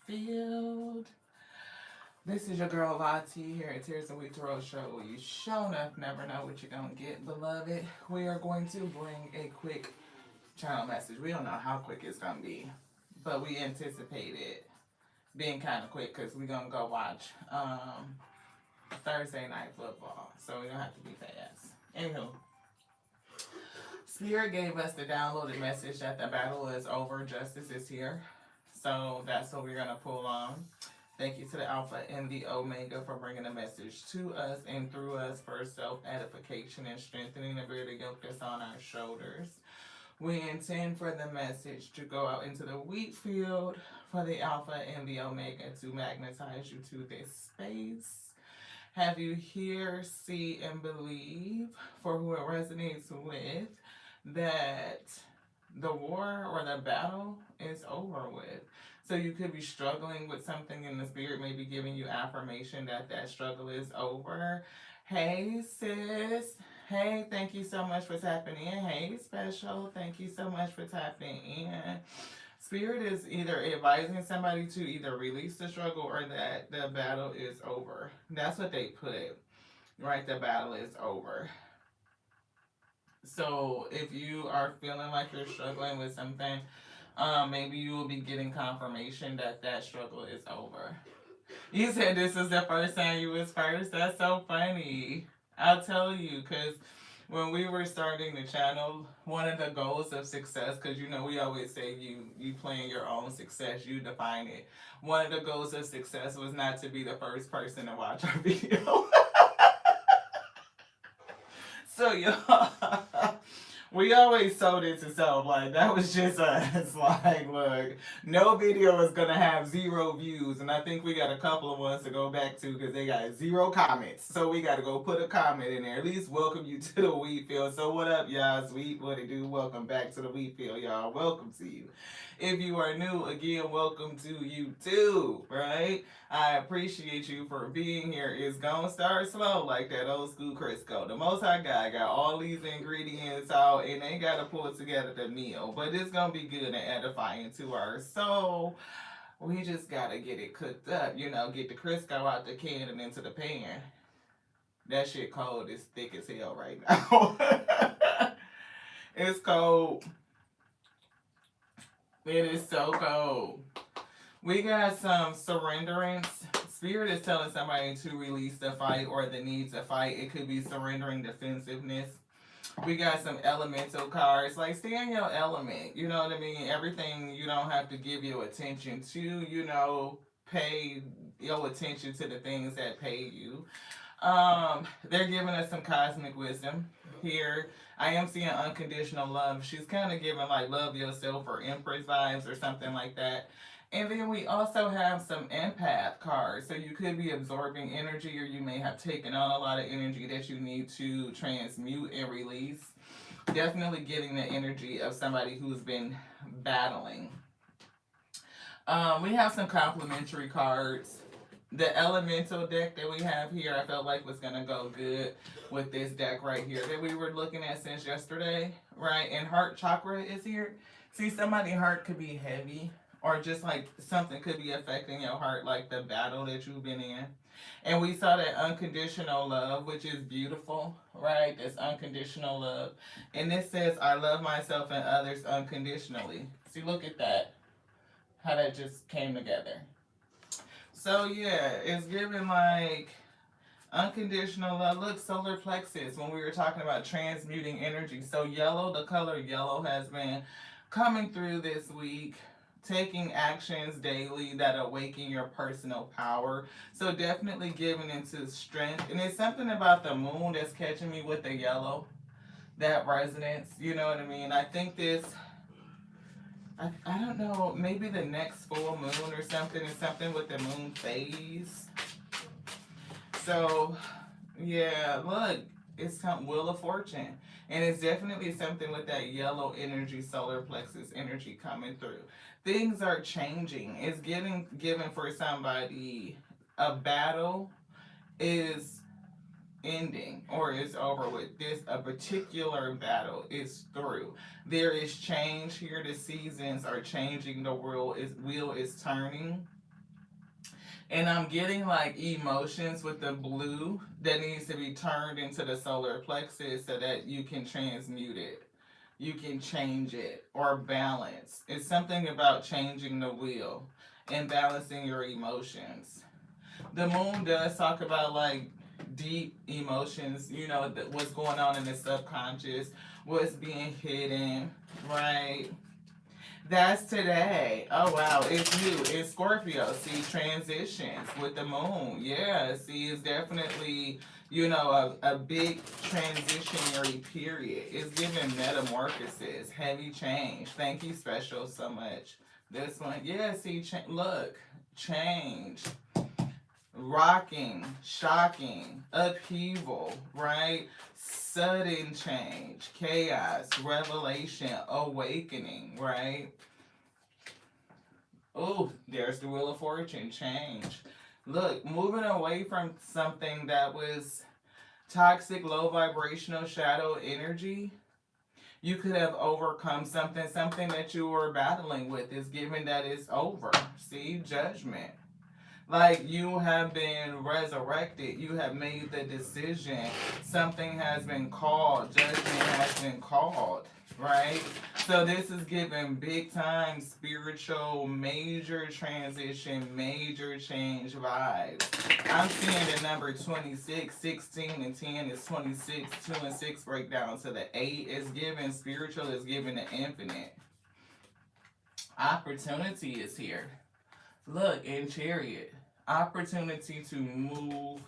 Field. This is your girl Lati here at Tears of Week Tarot Show where you show enough never know what you're gonna get, beloved. We are going to bring a quick channel message. We don't know how quick it's gonna be, but we anticipate it being kind of quick because we're gonna go watch Thursday night football, so we don't have to be fast. Anywho, Spirit gave us the downloaded message that the battle is over, justice is here. So that's what we're gonna pull on. Thank you to the Alpha and the Omega for bringing a message to us and through us for self-edification and strengthening the bearded yoke that's on our shoulders. We intend for the message to go out into the wheat field for the Alpha and the Omega to magnetize you to this space. Have you hear, see, and believe for who it resonates with that the war or the battle is over with. So you could be struggling with something and the spirit may be giving you affirmation that that struggle is over. Hey sis. Hey, thank you so much for tapping in. Hey special, thank you so much for tapping in. Spirit is either advising somebody to either release the struggle or that the battle is over. That's what they put, right? The battle is over. So if you are feeling like you're struggling with something, maybe you will be getting confirmation that that struggle is over. You said this is the first time you was first. That's so funny. I'll tell you, because when we were starting the channel, one of the goals of success, because you know we always say you plan your own success, you define it. One of the goals of success was not to be the first person to watch our video. So y'all, we always sold it to self. Like that was just us. Like, look, no video is gonna have 0 views, and I think we got a couple of ones to go back to because they got 0 comments. So we got to go put a comment in there. At least welcome you to the wheat field. So what up, y'all? Sweet, what it do? Welcome back to the wheat field, y'all. Welcome to you. If you are new, again, welcome to you too, right? I appreciate you for being here. It's gonna start slow like that old school Crisco. The Most High God got all these ingredients out and they gotta pull together the meal. But it's gonna be good and edifying to our soul. We just gotta get it cooked up, you know, get the Crisco out the can and into the pan. That shit cold is thick as hell right now. It's cold. It is so cold. We got some surrenderance. Spirit is telling somebody to release the fight or the need to fight. It could be surrendering defensiveness. We got some elemental cards. Like, stay in your element. You know what I mean? Everything you don't have to give your attention to, you know, pay your attention to the things that pay you. They're giving us some cosmic wisdom here. I am seeing unconditional love. She's kind of giving like love yourself or Empress vibes or something like that. And then we also have some empath cards. So you could be absorbing energy or you may have taken on a lot of energy that you need to transmute and release. Definitely getting the energy of somebody who's been battling. We have some complimentary cards. The elemental deck that we have here, I felt like was going to go good with this deck right here that we were looking at since yesterday, right? And heart chakra is here. See, somebody's heart could be heavy or just like something could be affecting your heart, like the battle that you've been in. And we saw that unconditional love, which is beautiful, right? This unconditional love. And this says, I love myself and others unconditionally. See, look at that. How that just came together. So yeah, it's giving like unconditional love. Look, solar plexus, when we were talking about transmuting energy. So yellow, the color yellow has been coming through this week, taking actions daily that awaken your personal power. So definitely giving into strength. And it's something about the moon that's catching me with the yellow, that resonance. You know what I mean? I think this, I don't know, maybe the next full moon or something is something with the moon phase. So, yeah, look, it's some Wheel of Fortune. And it's definitely something with that yellow energy, solar plexus energy coming through. Things are changing. It's given for somebody a battle is ending or it's over with. This a particular battle is through. There is change here. The seasons are changing. The world is wheel is turning. And I'm getting like emotions with the blue that needs to be turned into the solar plexus so that you can transmute it. You can change it or balance. It's something about changing the wheel and balancing your emotions. The moon does talk about like deep emotions, you know, what's going on in the subconscious, what's being hidden, right? That's today. Oh wow, it's you. It's Scorpio. See, transitions with the moon. Yeah, see, it's definitely, you know, a big transitionary period. It's giving metamorphosis, heavy change. Thank you, special, so much. This one, yeah, see, look, change, rocking, shocking, upheaval, right? Sudden change, chaos, revelation, awakening, right? Oh, there's the Wheel of Fortune, change. Look, moving away from something that was toxic, low vibrational shadow energy. You could have overcome something that you were battling with is given that it's over. See, judgment. Like you have been resurrected, you have made the decision, something has been called, judgment has been called, right? So this is giving big time spiritual major transition, major change vibes. I'm seeing the number 26, 16, and 10 is 26, 2 and 6 break down to the 8 is given, spiritual is given the infinite. Opportunity is here. Look, in Chariot, opportunity to move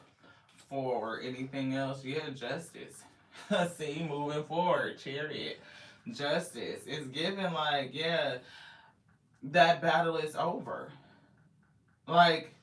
forward. Anything else? Yeah, justice. See, moving forward, Chariot. Justice. It's given like, yeah, that battle is over. Like,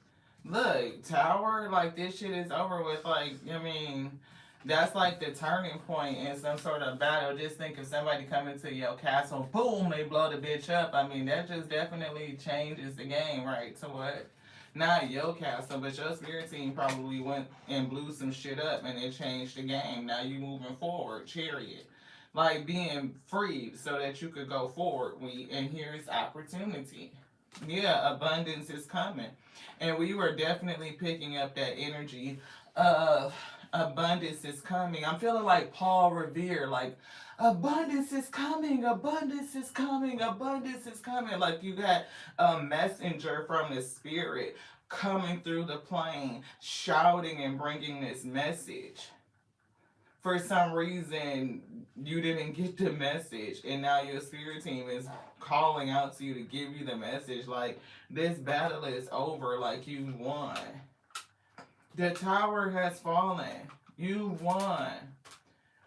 look, Tower, like this shit is over with. Like, I mean, that's like the turning point in some sort of battle. Just think if somebody come into your castle, boom, they blow the bitch up. I mean, that just definitely changes the game, right? To what? Not your castle, but your spirit team probably went and blew some shit up and it changed the game. Now you moving forward, Chariot. Like being freed so that you could go forward. And here's opportunity. Yeah, abundance is coming. And we were definitely picking up that energy of abundance is coming. I'm feeling like Paul Revere, like abundance is coming, abundance is coming, abundance is coming. Like you got a messenger from the spirit coming through the plane, shouting and bringing this message. For some reason, you didn't get the message, and now your spirit team is calling out to you to give you the message. Like, this battle is over, like you won. The tower has fallen. You won.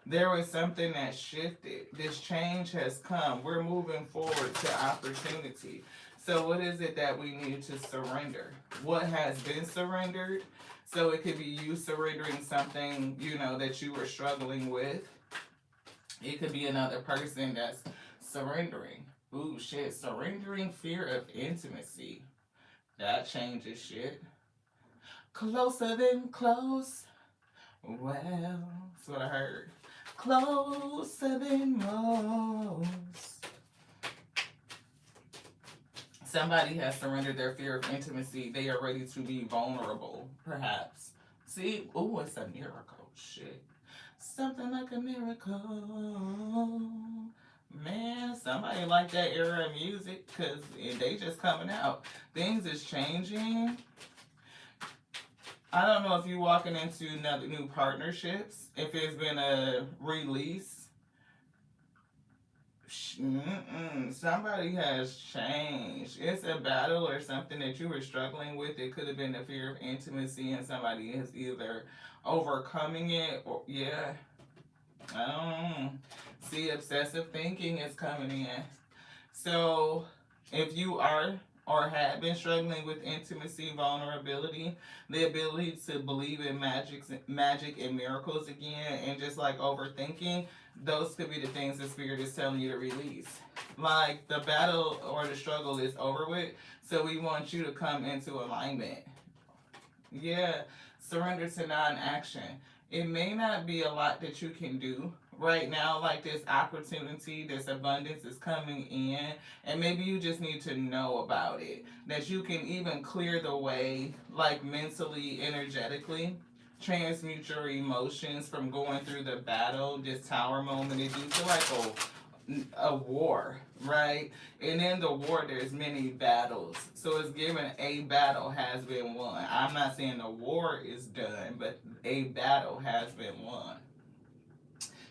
There was something that shifted. This change has come. We're moving forward to opportunity. So what is it that we need to surrender? What has been surrendered? So it could be you surrendering something, you know, that you were struggling with. It could be another person that's surrendering. Ooh, shit. Surrendering fear of intimacy. That changes shit. Closer than close. Well, that's what I heard. Closer than most. Somebody has surrendered their fear of intimacy. They are ready to be vulnerable, perhaps. See? Ooh, it's a miracle. Shit. Something like a miracle. Man, somebody like that era of music because they just coming out. Things is changing. I don't know if you're walking into new partnerships, if it's been a release. Somebody has changed. It's a battle or something that you were struggling with. It could have been the fear of intimacy, and somebody is either overcoming it or, yeah. I don't know. See, obsessive thinking is coming in. So, if you are or have been struggling with intimacy, vulnerability, the ability to believe in magic and miracles again, and just like overthinking, those could be the things the spirit is telling you to release. Like the battle or the struggle is over with, so we want you to come into alignment. Yeah, surrender to non-action. It may not be a lot that you can do right now, like this opportunity, this abundance is coming in, and maybe you just need to know about it. That you can even clear the way, like mentally, energetically, transmute your emotions from going through the battle, this tower moment. It do feel like a war, right? And in the war, there's many battles. So it's given a battle has been won. I'm not saying the war is done, but a battle has been won.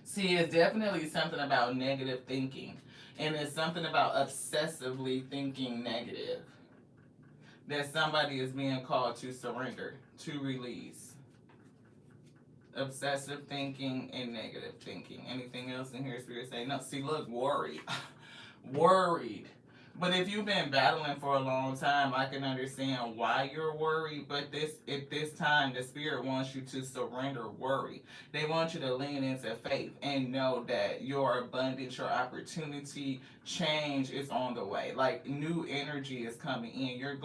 See, it's definitely something about negative thinking. And it's something about obsessively thinking negative. That somebody is being called to surrender, to release. Obsessive thinking and negative thinking. Anything else in here, Spirit say? No, see, look, worried. Worried. But if you've been battling for a long time, I can understand why you're worried. But at this time, the Spirit wants you to surrender worry. They want you to lean into faith and know that your abundance, your opportunity, change is on the way. Like new energy is coming in. You're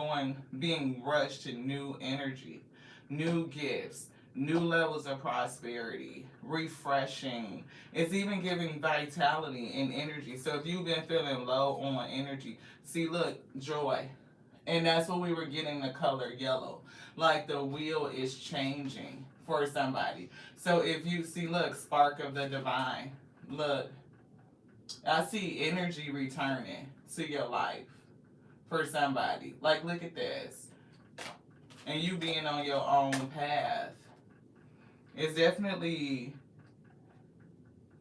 being rushed to new energy, new gifts, new levels of prosperity, refreshing. It's even giving vitality and energy. So if you've been feeling low on energy, see, look, joy. And that's what we were getting the color yellow. Like the wheel is changing for somebody. So if you see, look, spark of the divine. Look, I see energy returning to your life for somebody. Like, look at this. And you being on your own path. It's definitely,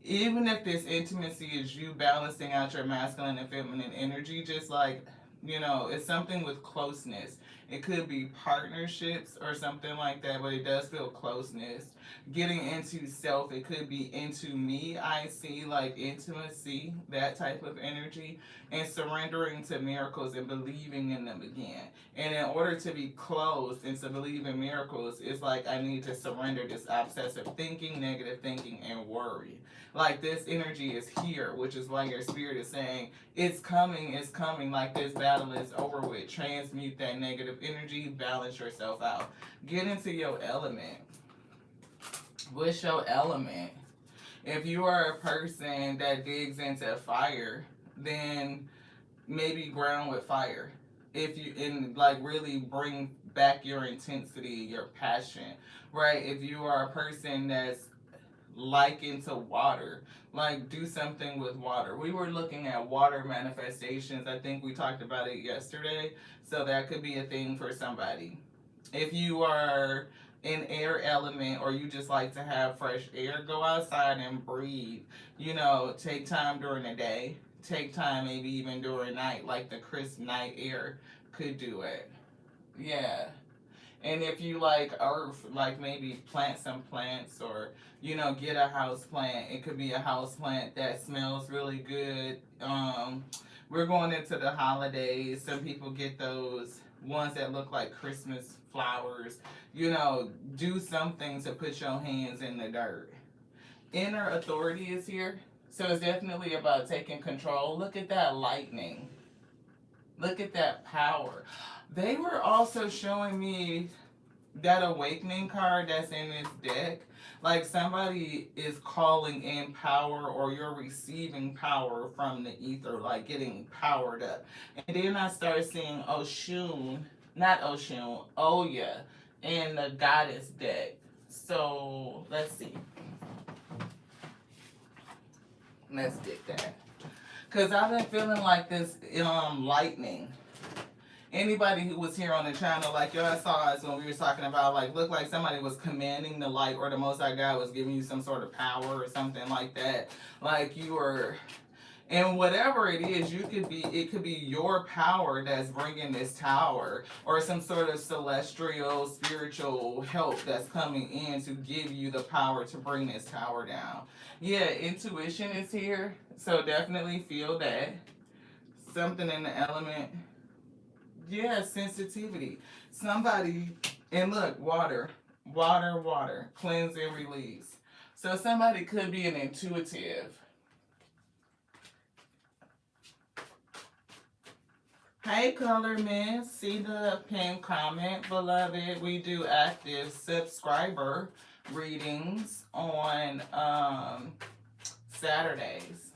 even if this intimacy is you balancing out your masculine and feminine energy, just like, it's something with closeness. It could be partnerships or something like that, but it does feel closeness. Getting into self, it could be into me, I see, like intimacy, that type of energy, and surrendering to miracles and believing in them again. And in order to be closed and to believe in miracles, it's like I need to surrender this obsessive thinking, negative thinking, and worry. Like this energy is here, which is why your spirit is saying, it's coming, like this battle is over with. Transmute that negative energy, balance yourself out. Get into your element. What's your element? If you are a person that digs into fire, then maybe ground with fire. If you really bring back your intensity, your passion, right? If you are a person that's into water, like do something with water. We were looking at water manifestations. I think we talked about it yesterday, so that could be a thing for somebody. If you are an air element or you just like to have fresh air, go outside and breathe. Take time during the day, take time maybe even during night, like the crisp night air could do it. Yeah. And if you like earth, like maybe plant some plants or, get a house plant. It could be a house plant that smells really good. We're going into the holidays. Some people get those ones that look like Christmas flowers. Do something to put your hands in the dirt. Inner authority is here. So it's definitely about taking control. Look at that lightning. Look at that power. They were also showing me that awakening card that's in this deck. Like somebody is calling in power or you're receiving power from the ether, like getting powered up. And then I started seeing Oya in the goddess deck. So let's see. Let's get that. Because I've been feeling like this lightning. Anybody who was here on the channel, like y'all saw us when we were talking about, like, looked like somebody was commanding the light or the Most High God was giving you some sort of power or something like that. Like you were, and whatever it is, it could be your power that's bringing this tower or some sort of celestial, spiritual help that's coming in to give you the power to bring this tower down. Yeah, intuition is here, so definitely feel that. Something in the element. Yeah, sensitivity. Somebody, and look, water, cleanse and release. So somebody could be an intuitive. Hey, Colorman, see the pinned comment, beloved. We do active subscriber readings on Saturdays.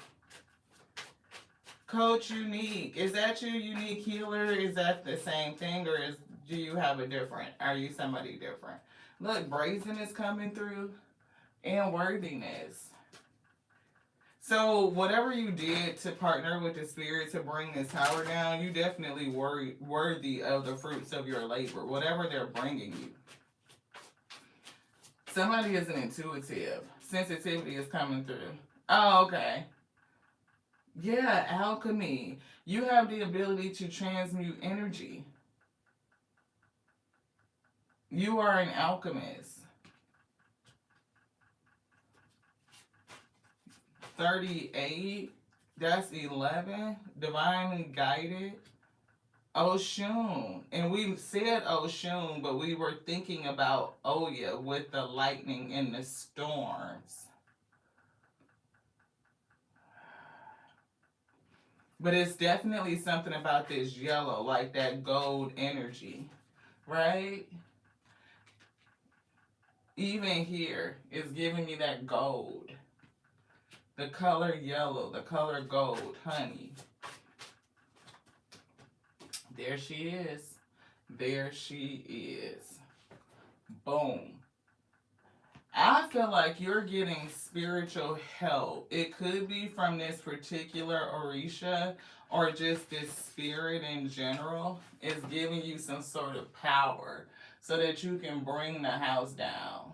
Coach Unique, is that you, Unique Healer? Is that the same thing, or do you have a different? Are you somebody different? Look, brazen is coming through, and worthiness. So whatever you did to partner with the spirit to bring this tower down, you definitely worthy of the fruits of your labor, whatever they're bringing you. Somebody is an intuitive. Sensitivity is coming through. Oh, okay. Yeah, alchemy. You have the ability to transmute energy. You are an alchemist. 38, that's 11, divinely guided. Oshun, and we said Oshun, but we were thinking about Oya with the lightning and the storms. But it's definitely something about this yellow, like that gold energy, right? Even here, it's giving me that gold. The color yellow, the color gold, honey. There she is. There she is. Boom. I feel like you're getting spiritual help. It could be from this particular Orisha or just this spirit in general is giving you some sort of power so that you can bring the house down.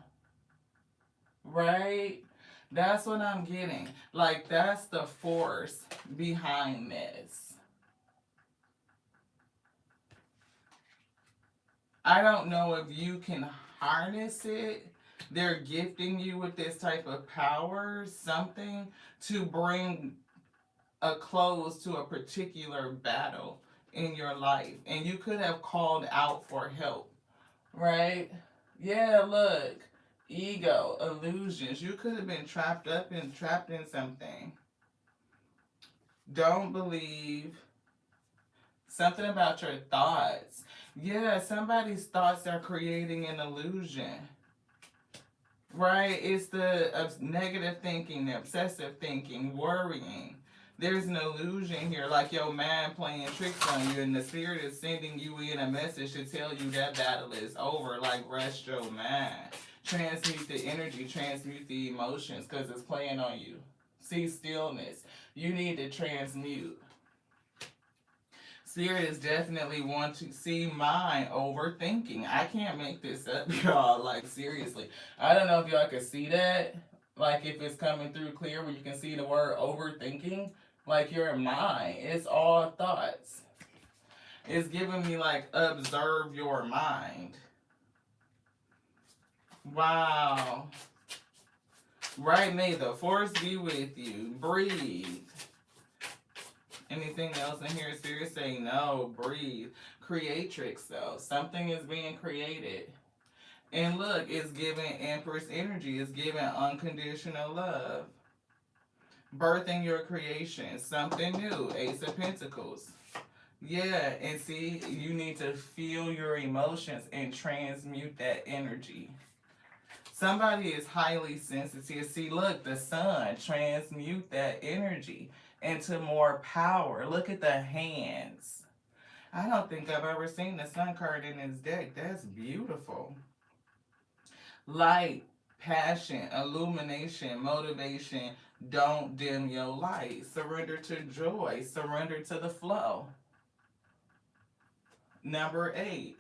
Right? That's what I'm getting. Like, that's the force behind this. I don't know if you can harness it. They're gifting you with this type of power, something to bring a close to a particular battle in your life. And you could have called out for help, right? Yeah, look. Ego, illusions. You could have been trapped in something. Don't believe. Something about your thoughts. Yeah, somebody's thoughts are creating an illusion. Right? It's the negative thinking, the obsessive thinking, worrying. There's an illusion here, like your mind playing tricks on you, and the spirit is sending you in a message to tell you that battle is over. Like, rest your mind. Transmute the energy, transmute the emotions, because it's playing on you. See stillness. You need to transmute. Spirit is definitely want to see mind overthinking. I can't make this up, y'all. Like, seriously. I don't know if y'all can see that. Like, if it's coming through clear where you can see the word overthinking. Like, your mind. It's all thoughts. It's giving me, like, observe your mind. Wow. Right, may the force be with you. Breathe. Anything else in here? Spirit say no. Breathe. Creatrix, though. Something is being created. And look, it's giving Empress energy. It's giving unconditional love. Birthing your creation. Something new. Ace of Pentacles. Yeah, and see, you need to feel your emotions and transmute that energy. Somebody is highly sensitive. See, look, the sun, transmute that energy into more power. Look at the hands. I don't think I've ever seen the sun card in this deck. That's beautiful. Light, passion, illumination, motivation. Don't dim your light. Surrender to joy. Surrender to the flow. Number 8.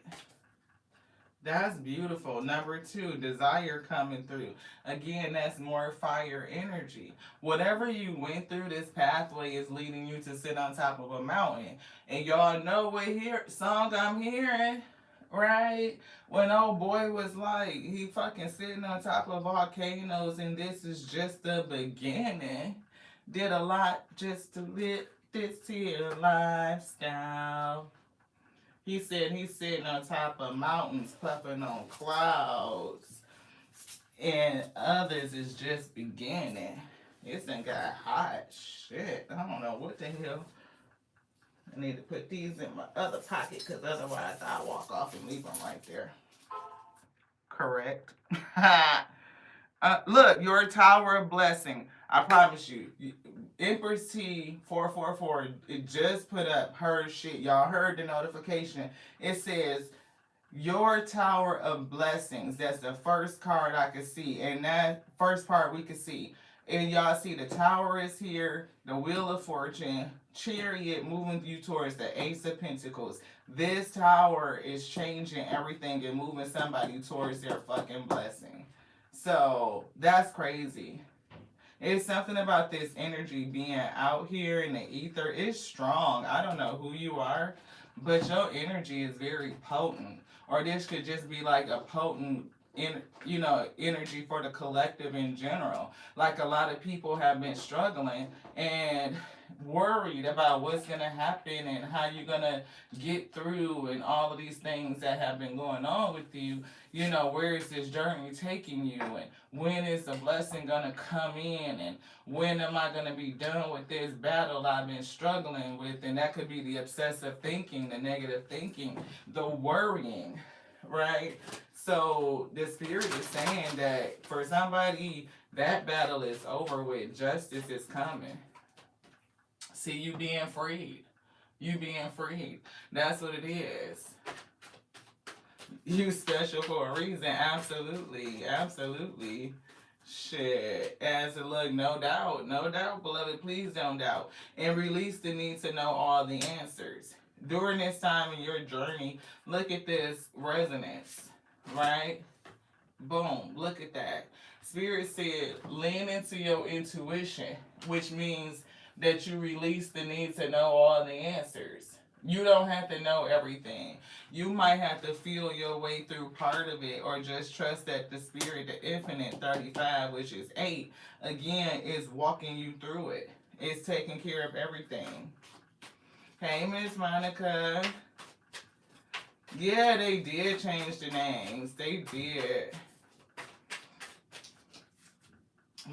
That's beautiful. Number 2, desire coming through. Again, that's more fire energy. Whatever you went through, this pathway is leading you to sit on top of a mountain. And y'all know what song I'm hearing, right? When old boy was like, he fucking sitting on top of volcanoes and this is just the beginning. Did a lot just to live this here lifestyle. He said he's sitting on top of mountains, puffing on clouds, and others is just beginning. This thing got hot. Shit, I don't know what the hell. I need to put these in my other pocket, because otherwise I'll walk off and leave them right there. Correct. Look, your tower of blessing. I promise you. Empress T 444. It just put up her shit. Y'all heard the notification. It says your tower of blessings. That's the first card I could see. And that first part we could see. And y'all see the tower is here, the wheel of fortune, chariot moving you towards the ace of pentacles. This tower is changing everything and moving somebody towards their fucking blessing. So that's crazy. It's something about this energy being out here in the ether. It's strong. I don't know who you are, but your energy is very potent. Or this could just be like a potent energy for the collective in general. Like a lot of people have been struggling and worried about what's gonna happen and how you're gonna get through and all of these things that have been going on with you. Where is this journey taking you, and when is the blessing gonna come in, and when am I gonna be done with this battle I've been struggling with? And that could be the obsessive thinking, the negative thinking, the worrying, right? So the spirit is saying that for somebody, that battle is over with. Justice is coming. See, you being freed. You being freed. That's what it is. You special for a reason. Absolutely. Absolutely. Shit. As a look, no doubt. No doubt, beloved. Please don't doubt. And release the need to know all the answers. During this time in your journey, look at this resonance. Right? Boom. Look at that. Spirit said, lean into your intuition, which means that you release the need to know all the answers. You don't have to know everything. You might have to feel your way through part of it, or just trust that the spirit, the infinite 35, which is 8, again, is walking you through it. It's taking care of everything. Hey, Miss Monica. Yeah, they did change the names. They did.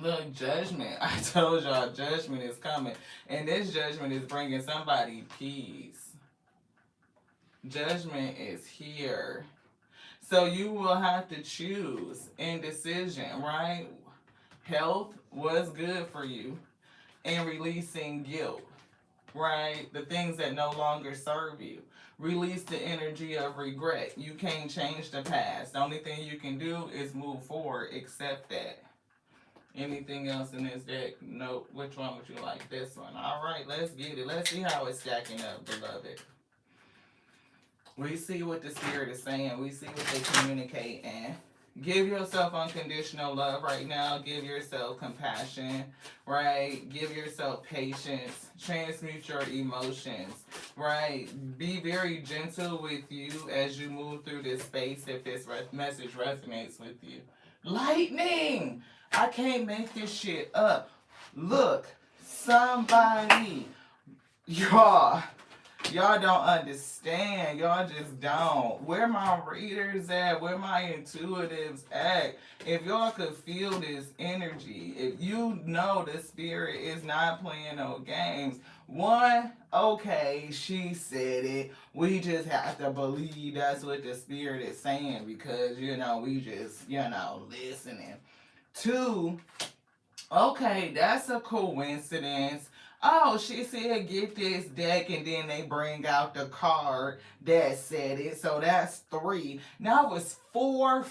Look, judgment. I told y'all judgment is coming. And this judgment is bringing somebody peace. Judgment is here. So you will have to choose indecision, right? Health was good for you. And releasing guilt, right? The things that no longer serve you. Release the energy of regret. You can't change the past. The only thing you can do is move forward. Accept that. Anything else in this deck? Nope. Which one would you like? This one. All right, let's get it. Let's see how it's stacking up, beloved. We see what the spirit is saying. We see what they communicate. And give yourself unconditional love right now. Give yourself compassion, right? Give yourself patience. Transmute your emotions, right? Be very gentle with you as you move through this space if this message resonates with you. Lightning! I can't make this shit up. Look, somebody, y'all don't understand. Y'all just don't. Where my readers at? Where my intuitives at? If y'all could feel this energy, if you know the spirit is not playing no games. One, okay, she said it. We just have to believe that's what the spirit is saying because, we just, listening. 2, okay, that's a coincidence. Oh, she said get this deck, and then they bring out the card that said it. So that's 3. Now it's 4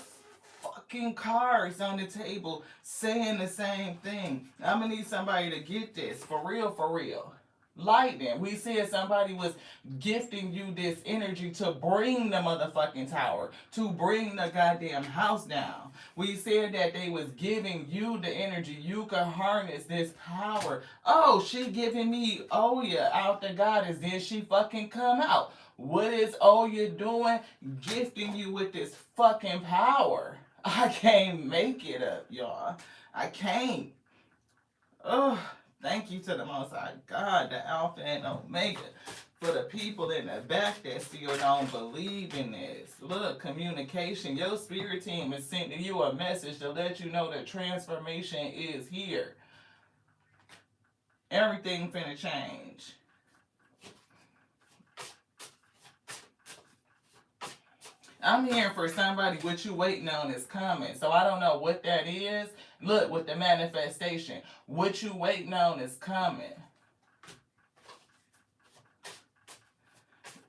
fucking cards on the table saying the same thing. I'm gonna need somebody to get this. For real, for real. Lightning. We said somebody was gifting you this energy to bring the motherfucking tower, to bring the goddamn house down. We said that they was giving you the energy. You could harness this power. Oh, she giving me Oya out the goddess. Then she fucking come out. What is Oya doing? Gifting you with this fucking power. I can't make it up, y'all. I can't. Ugh. Thank you to the Most High God, the Alpha and Omega, for the people in the back that still don't believe in this. Look, communication. Your spirit team is sending you a message to let you know that transformation is here. Everything finna change. I'm hearing for somebody what you waiting on is coming. So I don't know what that is. Look, with the manifestation, what you waiting on is coming.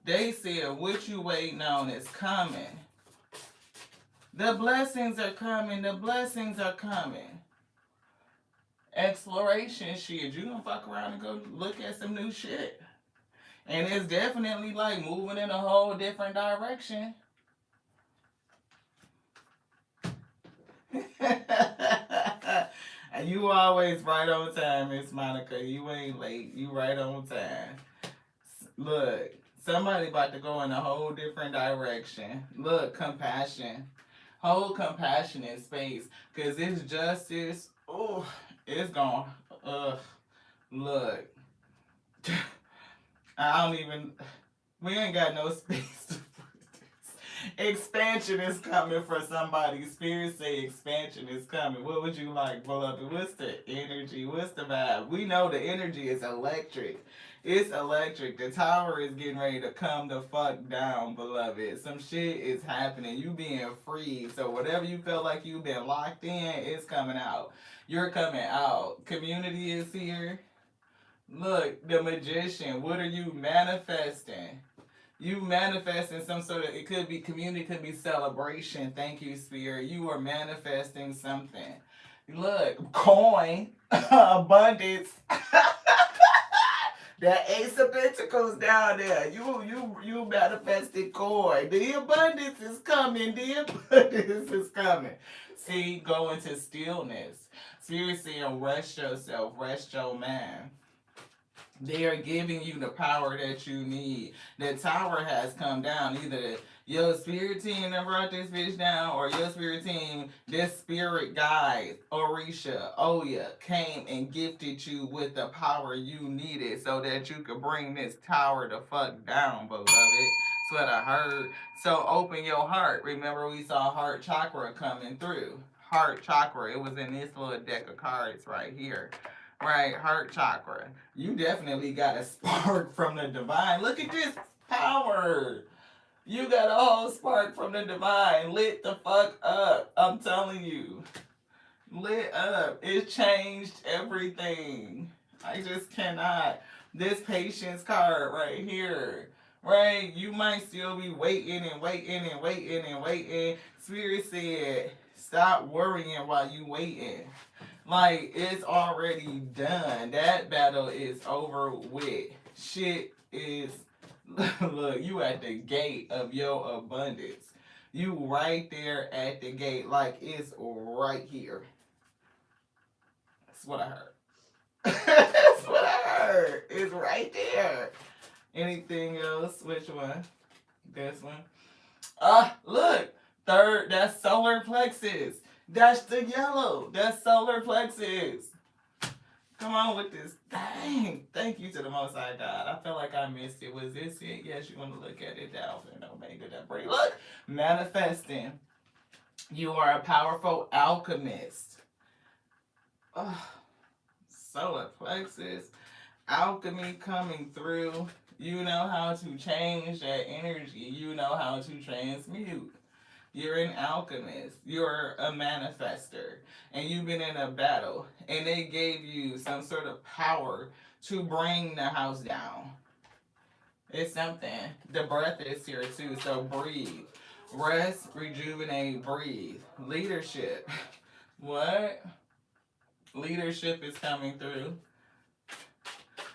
They said what you waiting on is coming. The blessings are coming. The blessings are coming. Exploration shit. You gonna fuck around and go look at some new shit. And it's definitely like moving in a whole different direction. You always right on time, Miss Monica. You ain't late. You right on time. Look, somebody about to go in a whole different direction. Look, compassion. Whole compassionate space. Because it's justice. Oh, it's gone. Look. I don't even. We ain't got no space to expansion is coming for somebody. Spirit say expansion is coming. What would you like, beloved? What's the energy? What's the vibe? We know the energy is electric. It's electric. The tower is getting ready to come the fuck down, beloved. Some shit is happening. You being free. So whatever you felt like you've been locked in, it's coming out. You're coming out. Community is here. Look, the magician. What are you manifesting? You manifesting some sort of, it could be community, could be celebration. Thank you, Spirit. You are manifesting something. Look, coin, abundance. That Ace of Pentacles down there. You manifested coin. The abundance is coming. The abundance is coming. See, go into stillness. Spirit saying, rest yourself, rest your mind. They are giving you the power that you need. The tower has come down. Either your spirit team that brought this bitch down, or your spirit team, this spirit guide, Orisha, Oya, came and gifted you with the power you needed so that you could bring this tower the fuck down, beloved. That's what I heard. So open your heart. Remember we saw heart chakra coming through. Heart chakra. It was in this little deck of cards right here. Right, heart chakra. You definitely got a spark from the divine. Look at this power. You got a whole spark from the divine. Lit the fuck up. I'm telling you. Lit up. It changed everything. I just cannot. This patience card right here. Right? You might still be waiting and waiting and waiting and waiting. Spirit said, stop worrying while you waiting. Like, it's already done. That battle is over with. Shit is, look, you at the gate of your abundance. You right there at the gate. Like, it's right here. That's what I heard. That's what I heard. It's right there. Anything else? Which one? This one? Look. Third, that's solar plexus. That's the yellow. That's solar plexus. Come on with this thing. Thank you to the Most High God. I feel like I missed it. Was this it? Yes, you want to look at it. The Alpha and Omega. That break. Look. Manifesting. You are a powerful alchemist. Solar plexus. Alchemy coming through. You know how to change that energy. You know how to transmute. You're an alchemist. You're a manifester. And you've been in a battle. And they gave you some sort of power to bring the house down. It's something. The breath is here too. So breathe. Rest, rejuvenate, breathe. Leadership. What? Leadership is coming through.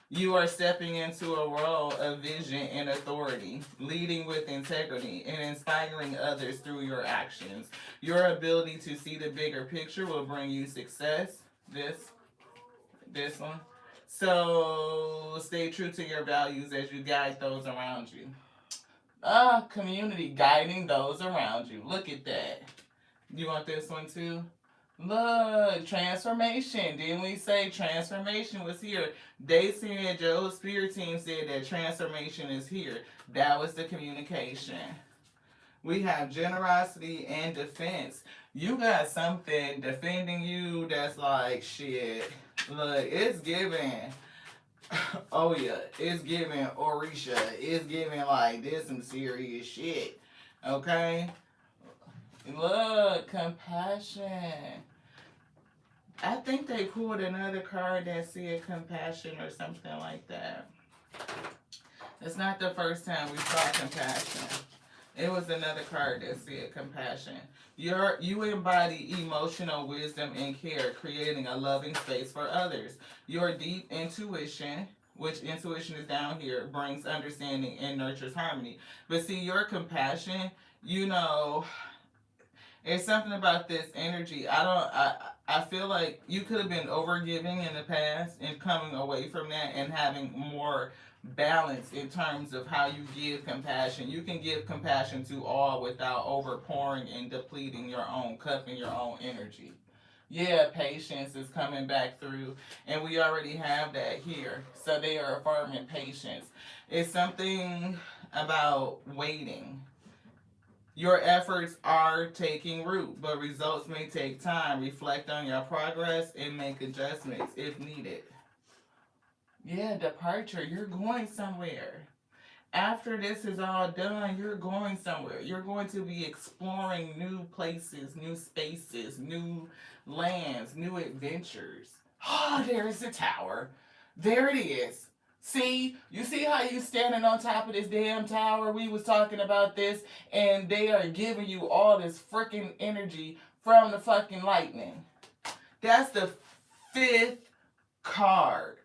You are stepping into a role of vision and authority, leading with integrity and inspiring others through your actions. Your ability to see the bigger picture will bring you success. This one. So stay true to your values as you guide those around you. Community, guiding those around you. Look at that. You want this one too? Look, transformation. Didn't we say transformation was here? They said, Joe's spirit team said that transformation is here. That was the communication. We have generosity and defense. You got something defending you that's like, shit. Look, it's giving. Oh yeah, it's giving Orisha. It's giving like this some serious shit. Okay? Look, compassion. I think they pulled another card that said compassion or something like that. It's not the first time we saw compassion. It was another card that said compassion. You embody emotional wisdom and care, creating a loving space for others. Your deep intuition, which intuition is down here, brings understanding and nurtures harmony. But see, your compassion, you know, it's something about this energy. I feel like you could have been overgiving in the past and coming away from that and having more balance in terms of how you give compassion. You can give compassion to all without overpouring and depleting your own cup and your own energy. Yeah, patience is coming back through, and we already have that here. So they are affirming patience. It's something about waiting. Your efforts are taking root, but results may take time. Reflect on your progress and make adjustments if needed. Yeah, departure. You're going somewhere. After this is all done, you're going somewhere. You're going to be exploring new places, new spaces, new lands, new adventures. Oh, there is the tower. There it is. See, you see how you standing on top of this damn tower? We was talking about this, and they are giving you all this freaking energy from the fucking lightning. That's the fifth card.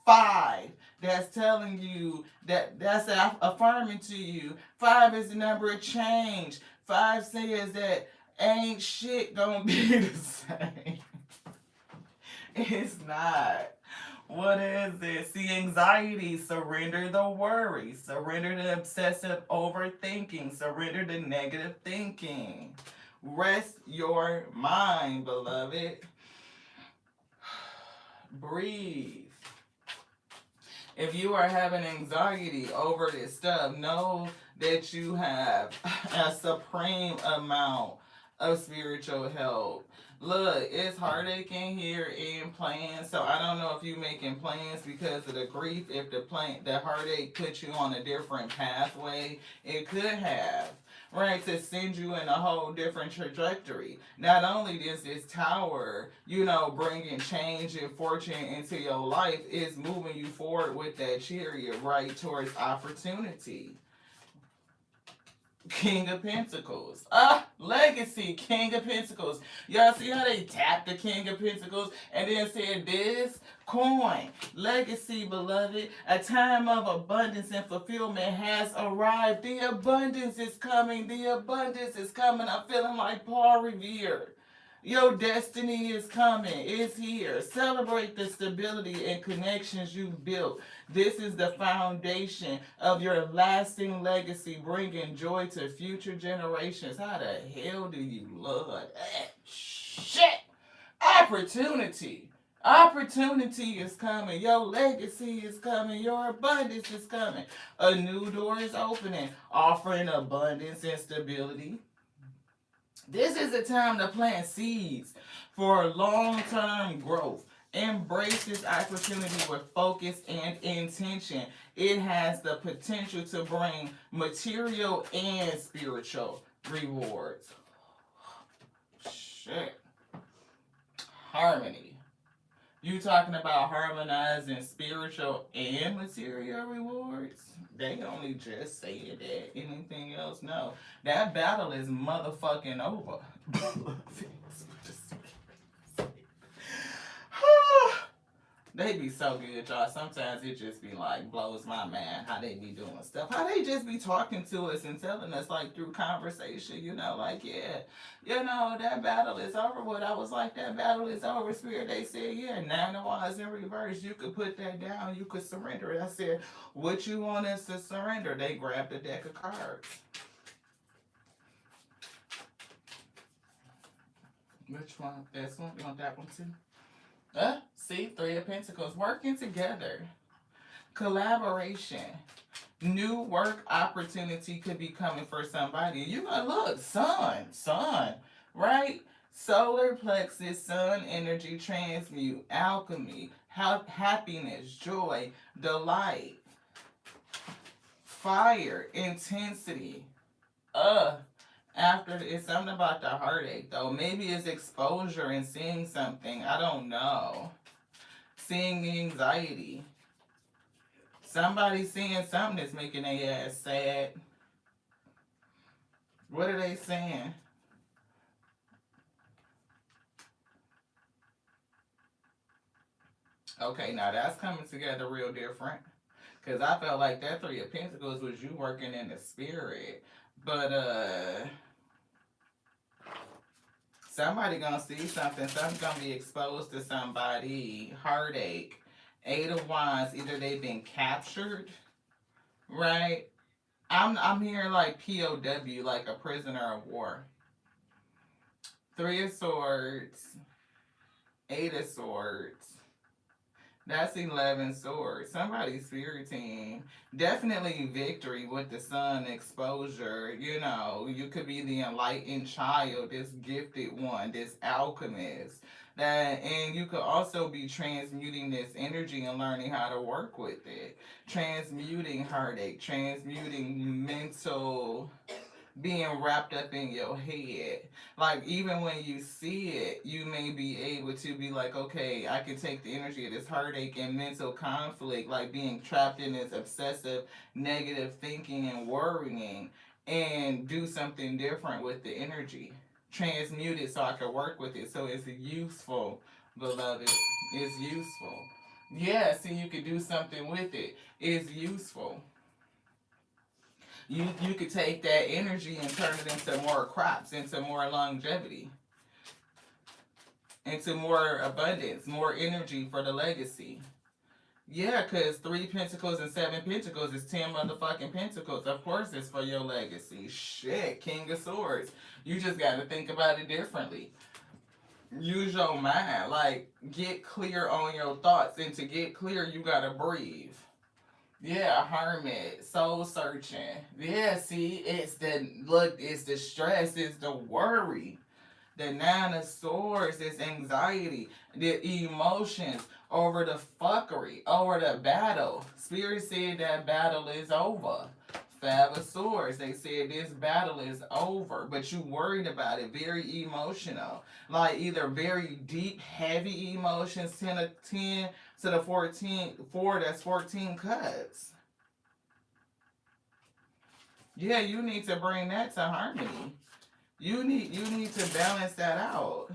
5. That's telling you that's affirming to you. 5 is the number of change. 5 says that ain't shit gonna be the same. It's not. What is this? See, anxiety, surrender the worry, surrender the obsessive overthinking, surrender the negative thinking. Rest your mind, beloved. Breathe. If you are having anxiety over this stuff, know that you have a supreme amount of spiritual help. Look, it's heartache in here in plans. So I don't know if you making plans because of the grief. If the heartache puts you on a different pathway, it could have. Right, to send you in a whole different trajectory. Not only is this tower, bringing change and fortune into your life, is moving you forward with that chariot right towards opportunity. King of Pentacles. Legacy, King of Pentacles. Y'all see how they tapped the King of Pentacles and then said this? Coin. Legacy, beloved. A time of abundance and fulfillment has arrived. The abundance is coming. The abundance is coming. I'm feeling like Paul Revere. Your destiny is coming. It's here. Celebrate the stability and connections you've built. This is the foundation of your lasting legacy, bringing joy to future generations. How the hell do you love that shit? Opportunity. Opportunity is coming. Your legacy is coming. Your abundance is coming. A new door is opening, offering abundance and stability. This is the time to plant seeds for long-term growth. Embrace this opportunity with focus and intention. It has the potential to bring material and spiritual rewards. Shit. Harmony. You talking about harmonizing spiritual and material rewards? They only just said that. Anything else? No. That battle is motherfucking over. They be so good, y'all. Sometimes it just be like, blows my mind how they be doing stuff. How they just be talking to us and telling us like through conversation, like, yeah, that battle is over. What I was like, that battle is over, Spirit. They said, yeah, 9 of Wands in reverse. You could put that down. You could surrender it. I said, what you want us to surrender? They grabbed a deck of cards. Which one? This one? You want that one too? See, 3 of Pentacles. Working together. Collaboration. New work opportunity could be coming for somebody. You gonna look, sun, right? Solar plexus, sun energy, transmute, alchemy, happiness, joy, delight, fire, intensity. After, it's something about the heartache though. Maybe it's exposure and seeing something. I don't know. Seeing the anxiety. Somebody seeing something that's making their ass sad. What are they saying? Okay, now that's coming together real different. Cause I felt like that Three of Pentacles was you working in the spirit. But somebody gonna see something. Something's gonna be exposed to somebody. Heartache. Eight of Wands. Either they've been captured, right? I'm hearing like POW, like a prisoner of war. Three of Swords. Eight of Swords. That's 11 swords. Somebody's spirit team. Definitely victory with the sun exposure. You know, you could be the enlightened child, this gifted one, this alchemist. That, and you could also be transmuting this energy and learning how to work with it. Transmuting heartache, transmuting mental, being wrapped up in your head. Like, even when you see it, you may be able to be like, okay, I can take the energy of this heartache and mental conflict, like being trapped in this obsessive negative thinking and worrying, and do something different with the energy. Transmute it so I can work with it. So it's useful, beloved. It's useful. Yeah, see, you could do something with it. It's useful. You could take that energy and turn it into more crops, into more longevity, into more abundance, more energy for the legacy. Yeah, because 3 Pentacles and 7 Pentacles is 10 motherfucking Pentacles. Of course it's for your legacy. Shit, King of Swords. You just got to think about it differently. Use your mind. Like, get clear on your thoughts. And to get clear, you got to breathe. Yeah, hermit, soul searching. Yeah, see, it's the stress, it's the worry. The Nine of Swords is anxiety, the emotions over the fuckery, over the battle. Spirit said that battle is over. Five of Swords, they said this battle is over, but you worried about it, very emotional. Like either very deep, heavy emotions, 10 to the 14, 4, that's 14 cups. Yeah, you need to bring that to harmony. You need to balance that out.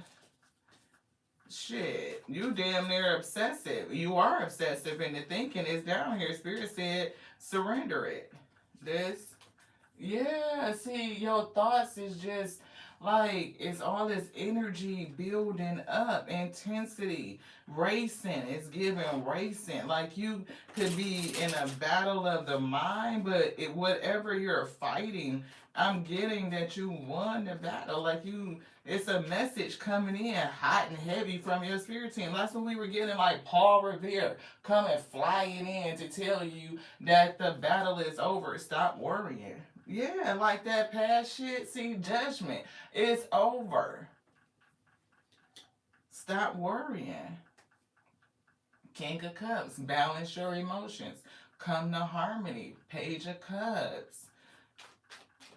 Shit, you damn near obsessive. You are obsessive, and the thinking is down here. Spirit said, surrender it. This, yeah. See, your thoughts is just like it's all this energy building up, intensity, racing. It's giving racing. Like you could be in a battle of the mind, but whatever you're fighting, I'm getting that you won the battle. Like you, it's a message coming in hot and heavy from your spirit team. That's what we were getting, like Paul Revere coming flying in to tell you that the battle is over. Stop worrying. Yeah, like that past shit. See, judgment. It's over. Stop worrying. King of Cups. Balance your emotions. Come to harmony. Page of Cups.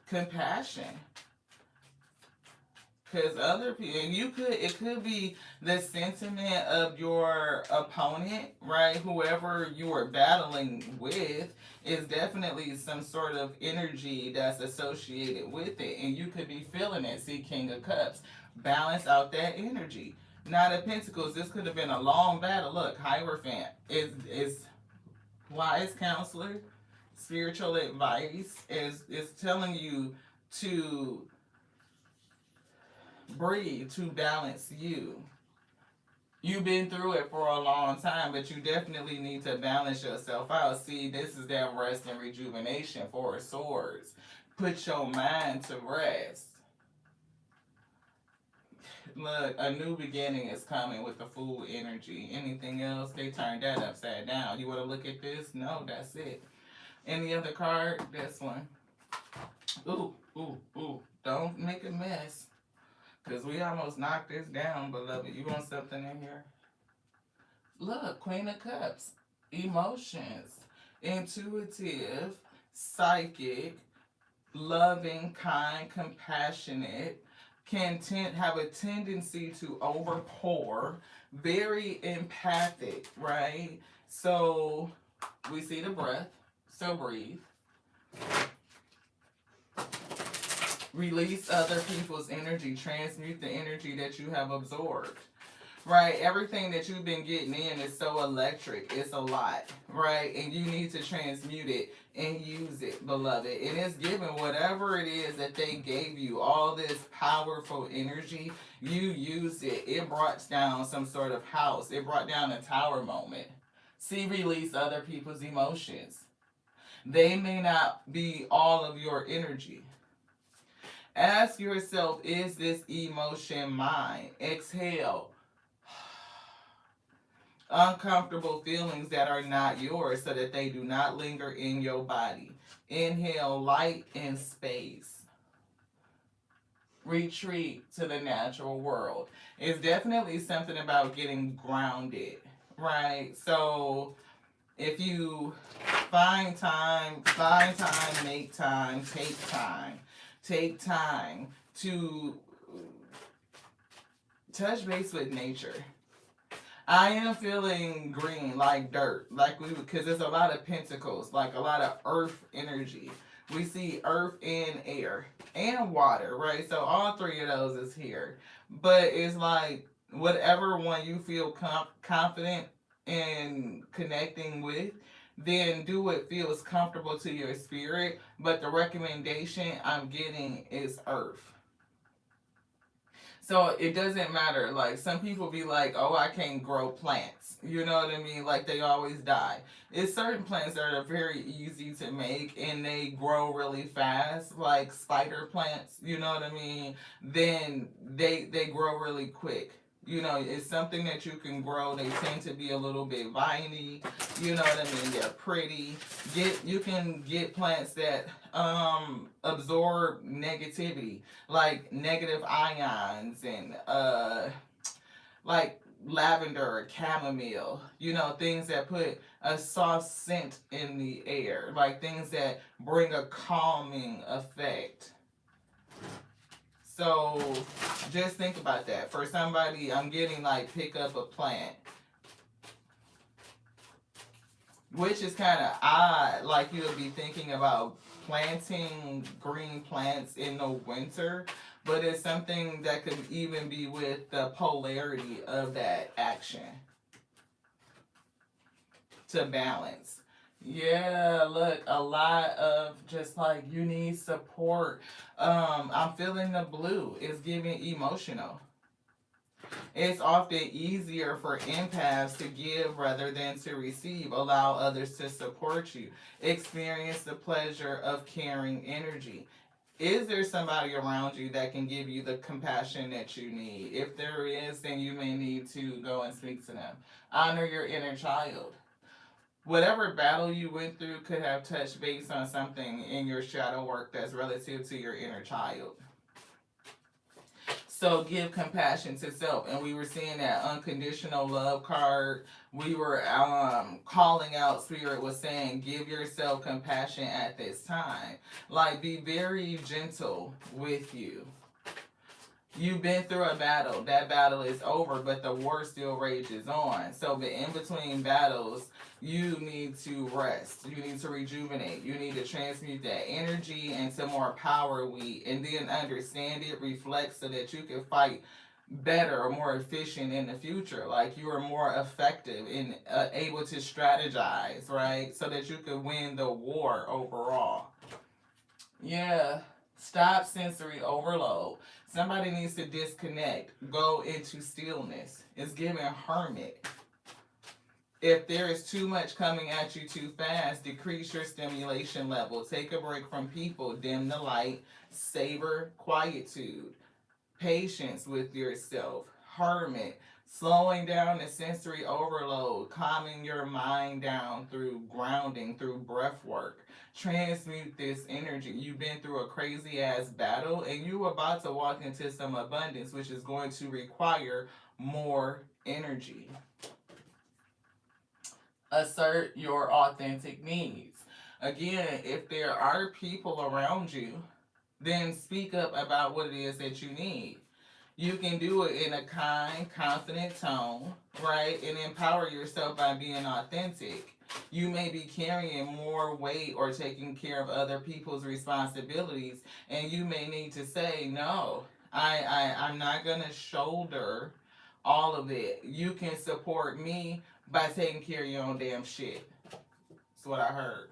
Compassion. Because other people, and it could be the sentiment of your opponent, right? Whoever you are battling with is definitely some sort of energy that's associated with it. And you could be feeling it. See, King of Cups. Balance out that energy. Nine of Pentacles, this could have been a long battle. Look, Hierophant is wise counselor, spiritual advice, is telling you to breathe, to balance you. You've been through it for a long time, but you definitely need to balance yourself out. See, this is that rest and rejuvenation, for Swords. Put your mind to rest. Look, a new beginning is coming with the Fool energy. Anything else, they turned that upside down. You want to look at this? No, that's it. Any other card? This one. Ooh, ooh, ooh. Don't make a mess. Because we almost knocked this down, beloved. You want something in here? Look, Queen of Cups. Emotions. Intuitive. Psychic. loving, kind, compassionate, have a tendency to overpour, very empathic, right? So we see the breath. So breathe. Release other people's energy. Transmute the energy that you have absorbed. Right, everything that you've been getting in is so electric. It's a lot, right? And you need to transmute it and use it, beloved. And it's given whatever it is that they gave you, all this powerful energy, you used it. It brought down some sort of house. It brought down a tower moment. See, release other people's emotions. They may not be all of your energy. Ask yourself, is this emotion mine? Exhale uncomfortable feelings that are not yours so that they do not linger in your body. Inhale light and space. Retreat to the natural world. It's definitely something about getting grounded, right? So if you find time, make time, take time to touch base with nature. I am feeling green, like dirt, because there's a lot of pentacles, like a lot of earth energy. We see earth and air and water, right? So all three of those is here. But it's like whatever one you feel confident in connecting with, then do what feels comfortable to your spirit. But the recommendation I'm getting is earth. So it doesn't matter. Like some people be like, oh, I can't grow plants. You know what I mean? Like they always die. It's certain plants that are very easy to make and they grow really fast, like spider plants, you know what I mean? Then they grow really quick. You know, it's something that you can grow. They tend to be a little bit viney. You know what I mean? They're pretty. You can get plants that absorb negativity, like negative ions and like lavender or chamomile. You know, things that put a soft scent in the air, like things that bring a calming effect. So just think about that. For somebody, I'm getting like pick up a plant, which is kind of odd. Like you'll be thinking about planting green plants in the winter, but it's something that could even be with the polarity of that action to balance. Yeah, look, a lot of just like you need support. I'm feeling the blue. It's giving emotional. It's often easier for empaths to give rather than to receive. Allow others to support you. Experience the pleasure of caring energy. Is there somebody around you that can give you the compassion that you need? If there is, then you may need to go and speak to them. Honor your inner child. Whatever battle you went through could have touched base on something in your shadow work that's relative to your inner child. So give compassion to self. And we were seeing that unconditional love card. We were calling out, Spirit was saying, give yourself compassion at this time. Like, be very gentle with you. You've been through a battle. That battle is over, but the war still rages on. So, but in between battles, you need to rest. You need to rejuvenate. You need to transmute that energy into more power wheat, and then understand it, reflect so that you can fight better or more efficient in the future. Like you are more effective and able to strategize, right? So that you can win the war overall. Yeah. Stop sensory overload. Somebody needs to disconnect. Go into stillness. It's giving hermit. If there is too much coming at you too fast, decrease your stimulation level. Take a break from people. Dim the light. Savor quietude. Patience with yourself. Hermit. Slowing down the sensory overload. Calming your mind down through grounding, through breath work. Transmute this energy. You've been through a crazy ass battle and you're about to walk into some abundance, which is going to require more energy. Assert your authentic needs. Again, if there are people around you, then speak up about what it is that you need. You can do it in a kind, confident tone, right? And empower yourself by being authentic. You may be carrying more weight or taking care of other people's responsibilities, and you may need to say, no, I'm not going to shoulder all of it. You can support me by taking care of your own damn shit. That's what I heard.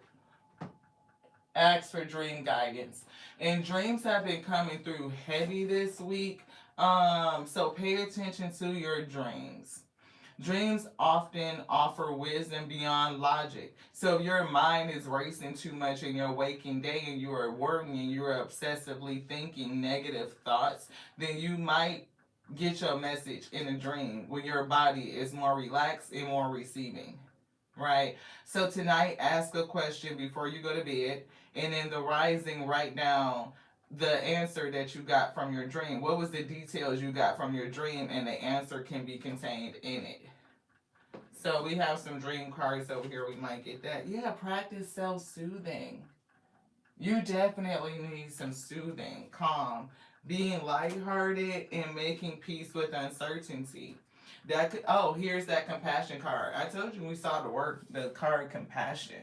Ask for dream guidance. And dreams have been coming through heavy this week. So pay attention to your dreams. Dreams often offer wisdom beyond logic. So if your mind is racing too much in your waking day and you are worrying, you are obsessively thinking negative thoughts, then you might get your message in a dream when your body is more relaxed and more receiving. Right? So tonight, ask a question before you go to bed, and in the rising, write down the answer that you got from your dream. What was the details you got from your dream, and the answer can be contained in it. So we have some dream cards over here. We might get that. Yeah, practice self-soothing. You definitely need some soothing, calm, being lighthearted, and making peace with uncertainty. That could, oh, here's that compassion card. I told you we saw the card compassion.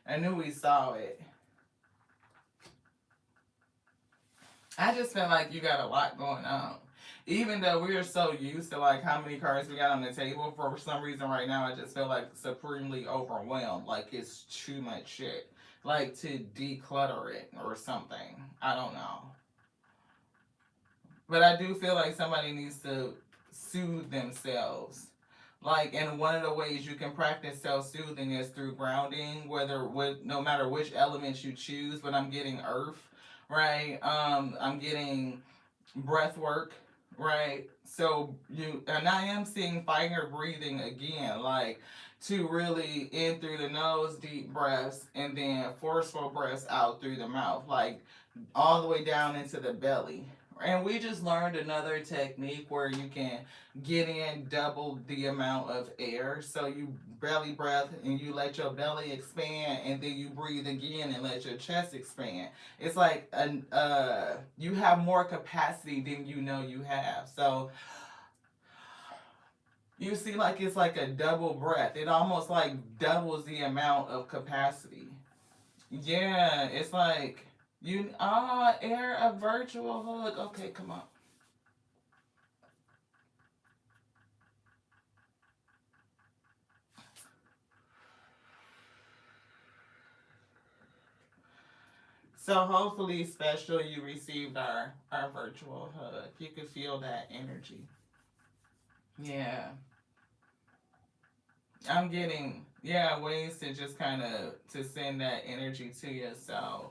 I knew we saw it. I just feel like you got a lot going on. Even though we are so used to like how many cards we got on the table, for some reason right now I just feel like supremely overwhelmed. Like it's too much shit. Like to declutter it or something. I don't know. But I do feel like somebody needs to soothe themselves. Like, and one of the ways you can practice self-soothing is through grounding, no matter which elements you choose. But I'm getting earth, right? I'm getting breath work, right? So and I am seeing fire breathing again, like to really in through the nose, deep breaths, and then forceful breaths out through the mouth, like all the way down into the belly. And we just learned another technique where you can get in double the amount of air. So you belly breath and you let your belly expand, and then you breathe again and let your chest expand. It's like you have more capacity than you know you have. So you see, like it's like a double breath. It almost like doubles the amount of capacity. Yeah, it's like air a virtual hug. Okay, come on. So hopefully, special, you received our virtual hug. You could feel that energy. Yeah, I'm getting ways to just kind of to send that energy to yourself,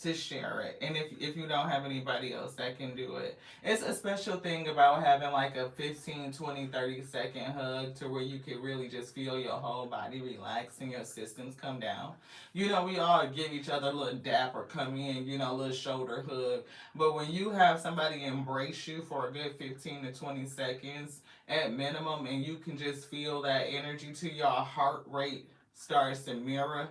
to share it. And if you don't have anybody else that can do it, it's a special thing about having like a 15, 20, 30-second hug to where you can really just feel your whole body relax and your systems come down. We all give each other a little dap or come in, a little shoulder hug. But when you have somebody embrace you for a good 15 to 20 seconds at minimum, and you can just feel that energy to your heart rate starts to mirror,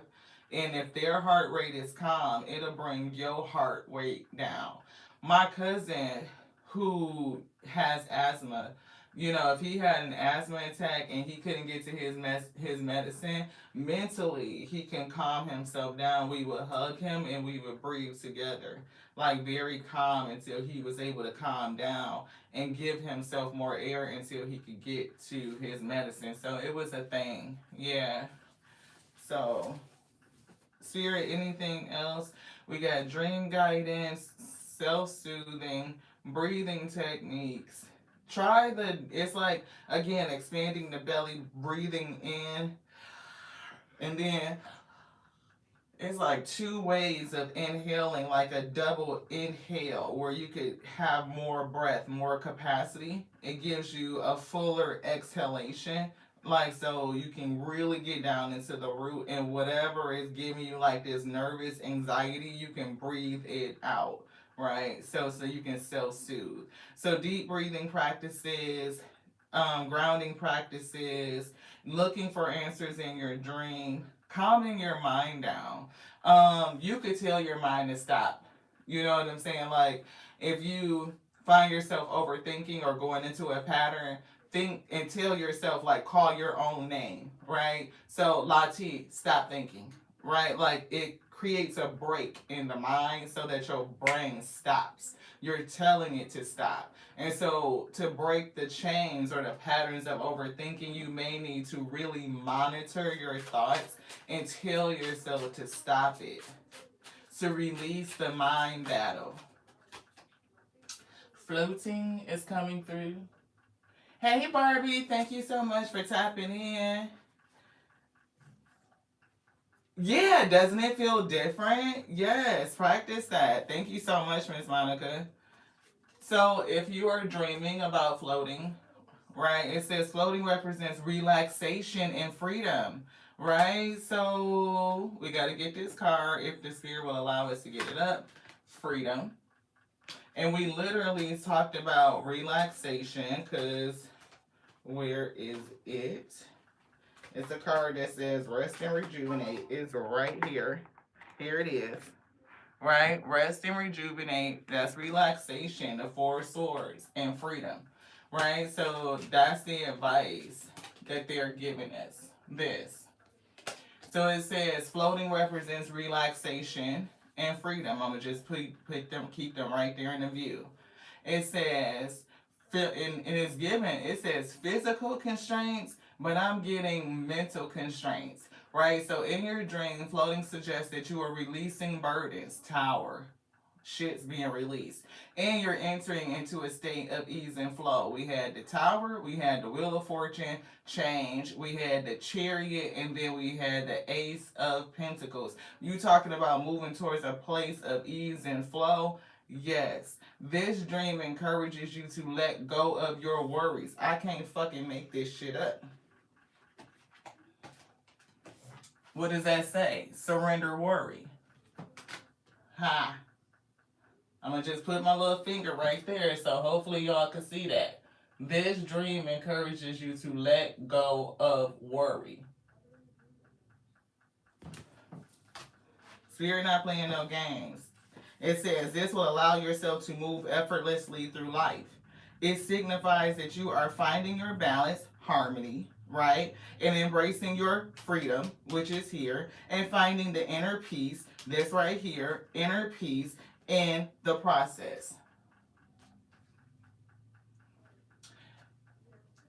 and if their heart rate is calm, it'll bring your heart rate down. My cousin, who has asthma, if he had an asthma attack and he couldn't get to his medicine, mentally he can calm himself down. We would hug him and we would breathe together, like very calm until he was able to calm down and give himself more air until he could get to his medicine. So it was a thing. Yeah. So Spirit, anything else? We got dream guidance, self-soothing, breathing techniques. It's like, again, expanding the belly, breathing in, and then it's like two ways of inhaling, like a double inhale where you could have more breath, more capacity. It gives you a fuller exhalation, like so you can really get down into the root, and whatever is giving you like this nervous anxiety, you can breathe it out, right? So you can self-soothe. So deep breathing practices, grounding practices, looking for answers in your dream, calming your mind down. You could tell your mind to stop. You know what I'm saying? Like, if you find yourself overthinking or going into a pattern, think and tell yourself, like, call your own name, right? So, Lati, stop thinking, right? Like, it creates a break in the mind so that your brain stops. You're telling it to stop. And so, to break the chains or the patterns of overthinking, you may need to really monitor your thoughts and tell yourself to stop it, to release the mind battle. Floating is coming through. Hey, Barbie, thank you so much for tapping in. Yeah, doesn't it feel different? Yes, practice that. Thank you so much, Miss Monica. So, if you are dreaming about floating, right, it says floating represents relaxation and freedom, right? So, we got to get this card if the spirit will allow us to get it up. Freedom. And we literally talked about relaxation because where is it? It's a card that says rest and rejuvenate. It's right here. Here it is. Right? Rest and rejuvenate. That's relaxation, the Four Swords, and freedom. Right? So that's the advice that they're giving us. This. So it says floating represents relaxation and freedom. I'm gonna just put them, keep them right there in the view. It says, and it's given, it says physical constraints, but I'm getting mental constraints, right? So in your dream, floating suggests that you are releasing burdens, tower, shit's being released, and you're entering into a state of ease and flow. We had the tower, we had the wheel of fortune, change, we had the chariot, and then we had the ace of pentacles. You talking about moving towards a place of ease and flow? Yes. This dream encourages you to let go of your worries. I can't fucking make this shit up. What does that say? Surrender worry. Ha. I'm going to just put my little finger right there so hopefully y'all can see that. This dream encourages you to let go of worry. Spirit not playing no games. It says this will allow yourself to move effortlessly through life. It signifies that you are finding your balance, harmony, right? And embracing your freedom, which is here, and finding the inner peace, this right here, inner peace in the process.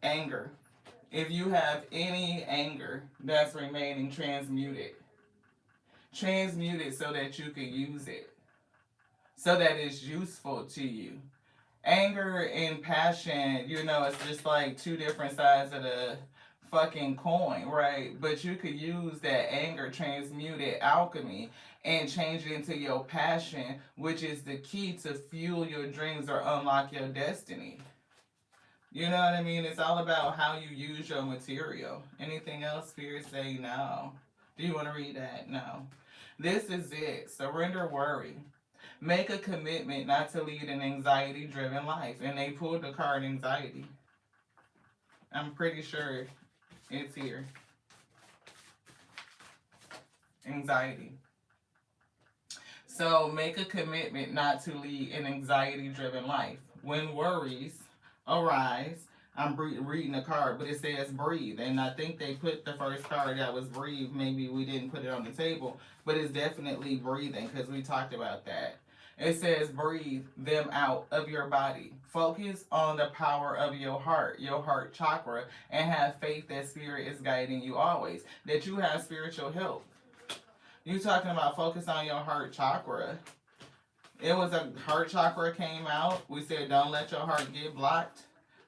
Anger. If you have any anger that's remaining, transmute it. Transmute it so that you can use it, so that it's useful to you. Anger and passion, you know, it's just like two different sides of the fucking coin, right? But you could use that anger, transmute it, alchemy, and change it into your passion, which is the key to fuel your dreams or unlock your destiny. You know what I mean? It's all about how you use your material. Anything else, Spirit say no. Do you want to read that? No. This is it. Surrender worry. Make a commitment not to lead an anxiety-driven life. And they pulled the card anxiety. I'm pretty sure it's here. Anxiety. So make a commitment not to lead an anxiety-driven life. When worries arise, I'm reading the card, but it says breathe. And I think they put the first card that was breathe. Maybe we didn't put it on the table, but it's definitely breathing because we talked about that. It says breathe them out of your body. Focus on the power of your heart chakra, and have faith that Spirit is guiding you always, that you have spiritual help. You talking about focus on your heart chakra. It was a heart chakra came out. We said don't let your heart get blocked.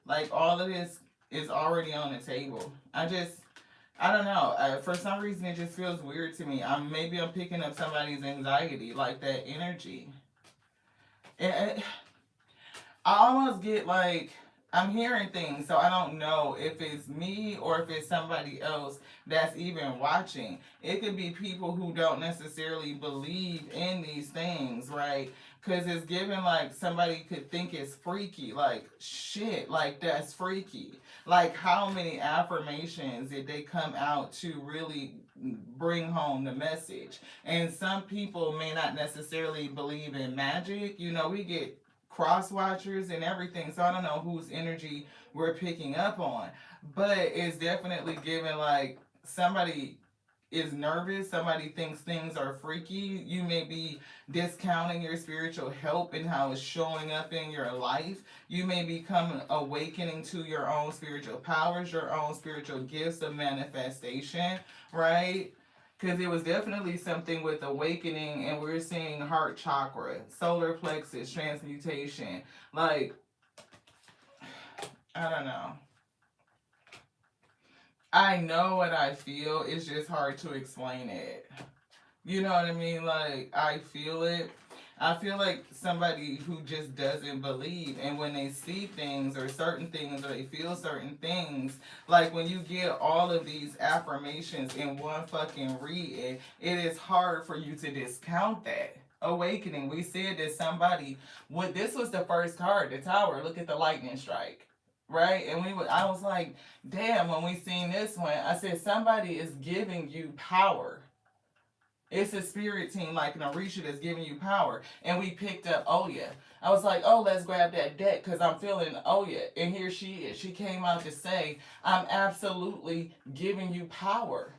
Like all of this is already on the table. I don't know. For some reason, it just feels weird to me. Maybe I'm picking up somebody's anxiety, like that energy. And I almost get like I'm hearing things, so I don't know if it's me or if it's somebody else that's even watching. It could be people who don't necessarily believe in these things, right? Because it's given like somebody could think it's freaky, like shit, like that's freaky. Like how many affirmations did they come out to really bring home the message. And some people may not necessarily believe in magic. You know, we get cross watchers and everything, so I don't know whose energy we're picking up on. But it's definitely given like somebody is nervous, somebody thinks things are freaky, you may be discounting your spiritual help and how it's showing up in your life. You may become awakening to your own spiritual powers, your own spiritual gifts of manifestation, right? Because it was definitely something with awakening, and we're seeing heart chakra, solar plexus, transmutation. Like, I don't know. I know what I feel. It's just hard to explain it. You know what I mean? Like, I feel it. I feel like somebody who just doesn't believe, and when they see things or certain things or they feel certain things, like when you get all of these affirmations in one fucking reading, it is hard for you to discount that. Awakening. We said that somebody, what this was the first card, the Tower. Look at the lightning strike. Right? And I was like, damn, when we seen this one, I said, somebody is giving you power. It's a spirit team like an Orisha that's giving you power. And we picked up Oya. I was like, oh, let's grab that deck because I'm feeling Oya. And here she is. She came out to say, I'm absolutely giving you power.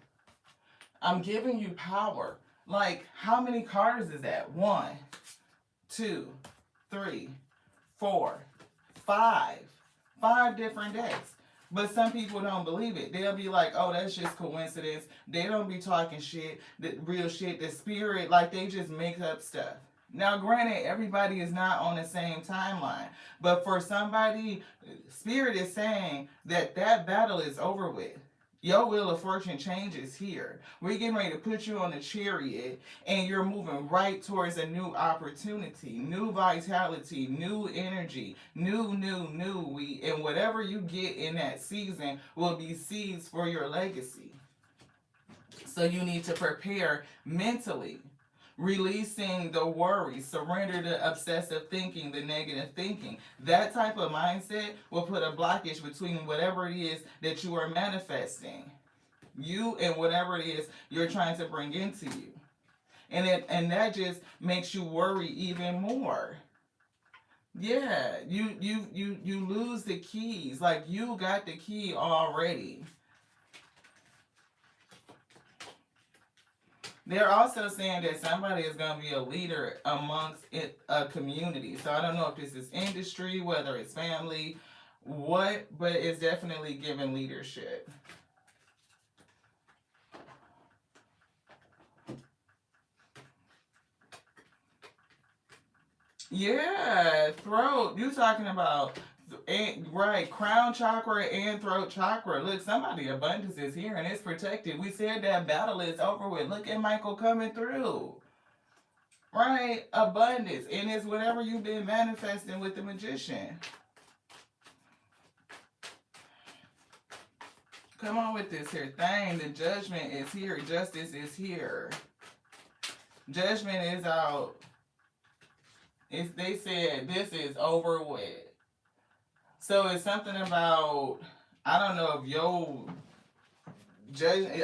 I'm giving you power. Like, how many cards is that? 1, 2, 3, 4, 5. 5 different decks. But some people don't believe it. They'll be like, oh, that's just coincidence. They don't be talking shit, the real shit, the spirit, like they just make up stuff. Now, granted, everybody is not on the same timeline. But for somebody, spirit is saying that battle is over with. Your wheel of fortune changes here. We're getting ready to put you on the chariot, and you're moving right towards a new opportunity, new vitality, new energy, new. And whatever you get in that season will be seeds for your legacy. So you need to prepare mentally. Releasing the worry, surrender the obsessive thinking, the negative thinking. That type of mindset will put a blockage between whatever it is that you are manifesting. You and whatever it is you're trying to bring into you. And that just makes you worry even more. Yeah, you lose the keys. Like you got the key already. They're also saying that somebody is going to be a leader amongst a community. So I don't know if this is industry, whether it's family, what, but it's definitely giving leadership. Yeah, throat. You talking about right, crown chakra and throat chakra. Look, somebody abundance is here and it's protected. We said that battle is over with. Look at Michael coming through. Right, abundance. And it's whatever you've been manifesting with the magician. Come on with this here thing. The judgment is here. Justice is here. Judgment is out. They said this is over with. So it's something about, I don't know if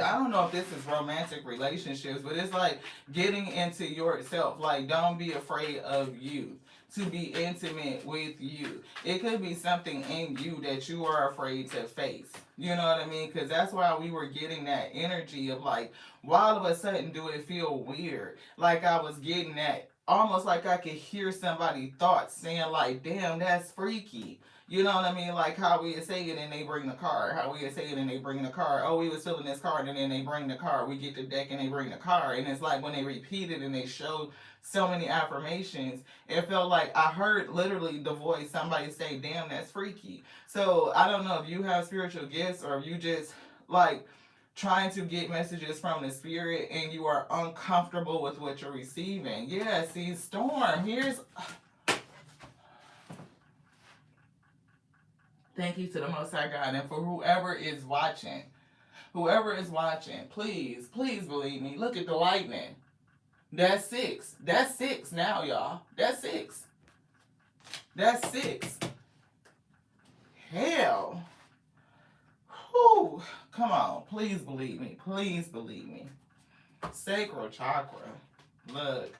I don't know if this is romantic relationships, but it's like getting into yourself. Like, don't be afraid of you. To be intimate with you. It could be something in you that you are afraid to face. You know what I mean? Because that's why we were getting that energy of like, why all of a sudden do it feel weird? Like I was getting that, almost like I could hear somebody's thoughts saying like, damn, that's freaky. You know what I mean? Like how we say it and they bring the car. How we say it and they bring the car. Oh, we was filling this card and then they bring the car. We get the deck and they bring the car. And it's like when they repeat it and they show so many affirmations, it felt like I heard literally the voice, somebody say, damn, that's freaky. So I don't know if you have spiritual gifts or if you just like trying to get messages from the spirit and you are uncomfortable with what you're receiving. Yeah, see, Storm, here's... Thank you to the Most High God. And for whoever is watching, please, please believe me. Look at the lightning. That's 6. That's 6 now, y'all. That's 6. That's 6. Hell. Whew. Come on, please believe me. Please believe me. Sacral chakra. Look.